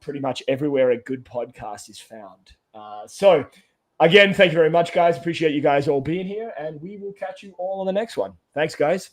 pretty much everywhere a good podcast is found. So again, thank you very much, guys. Appreciate you guys all being here, and we will catch you all on the next one. Thanks, guys.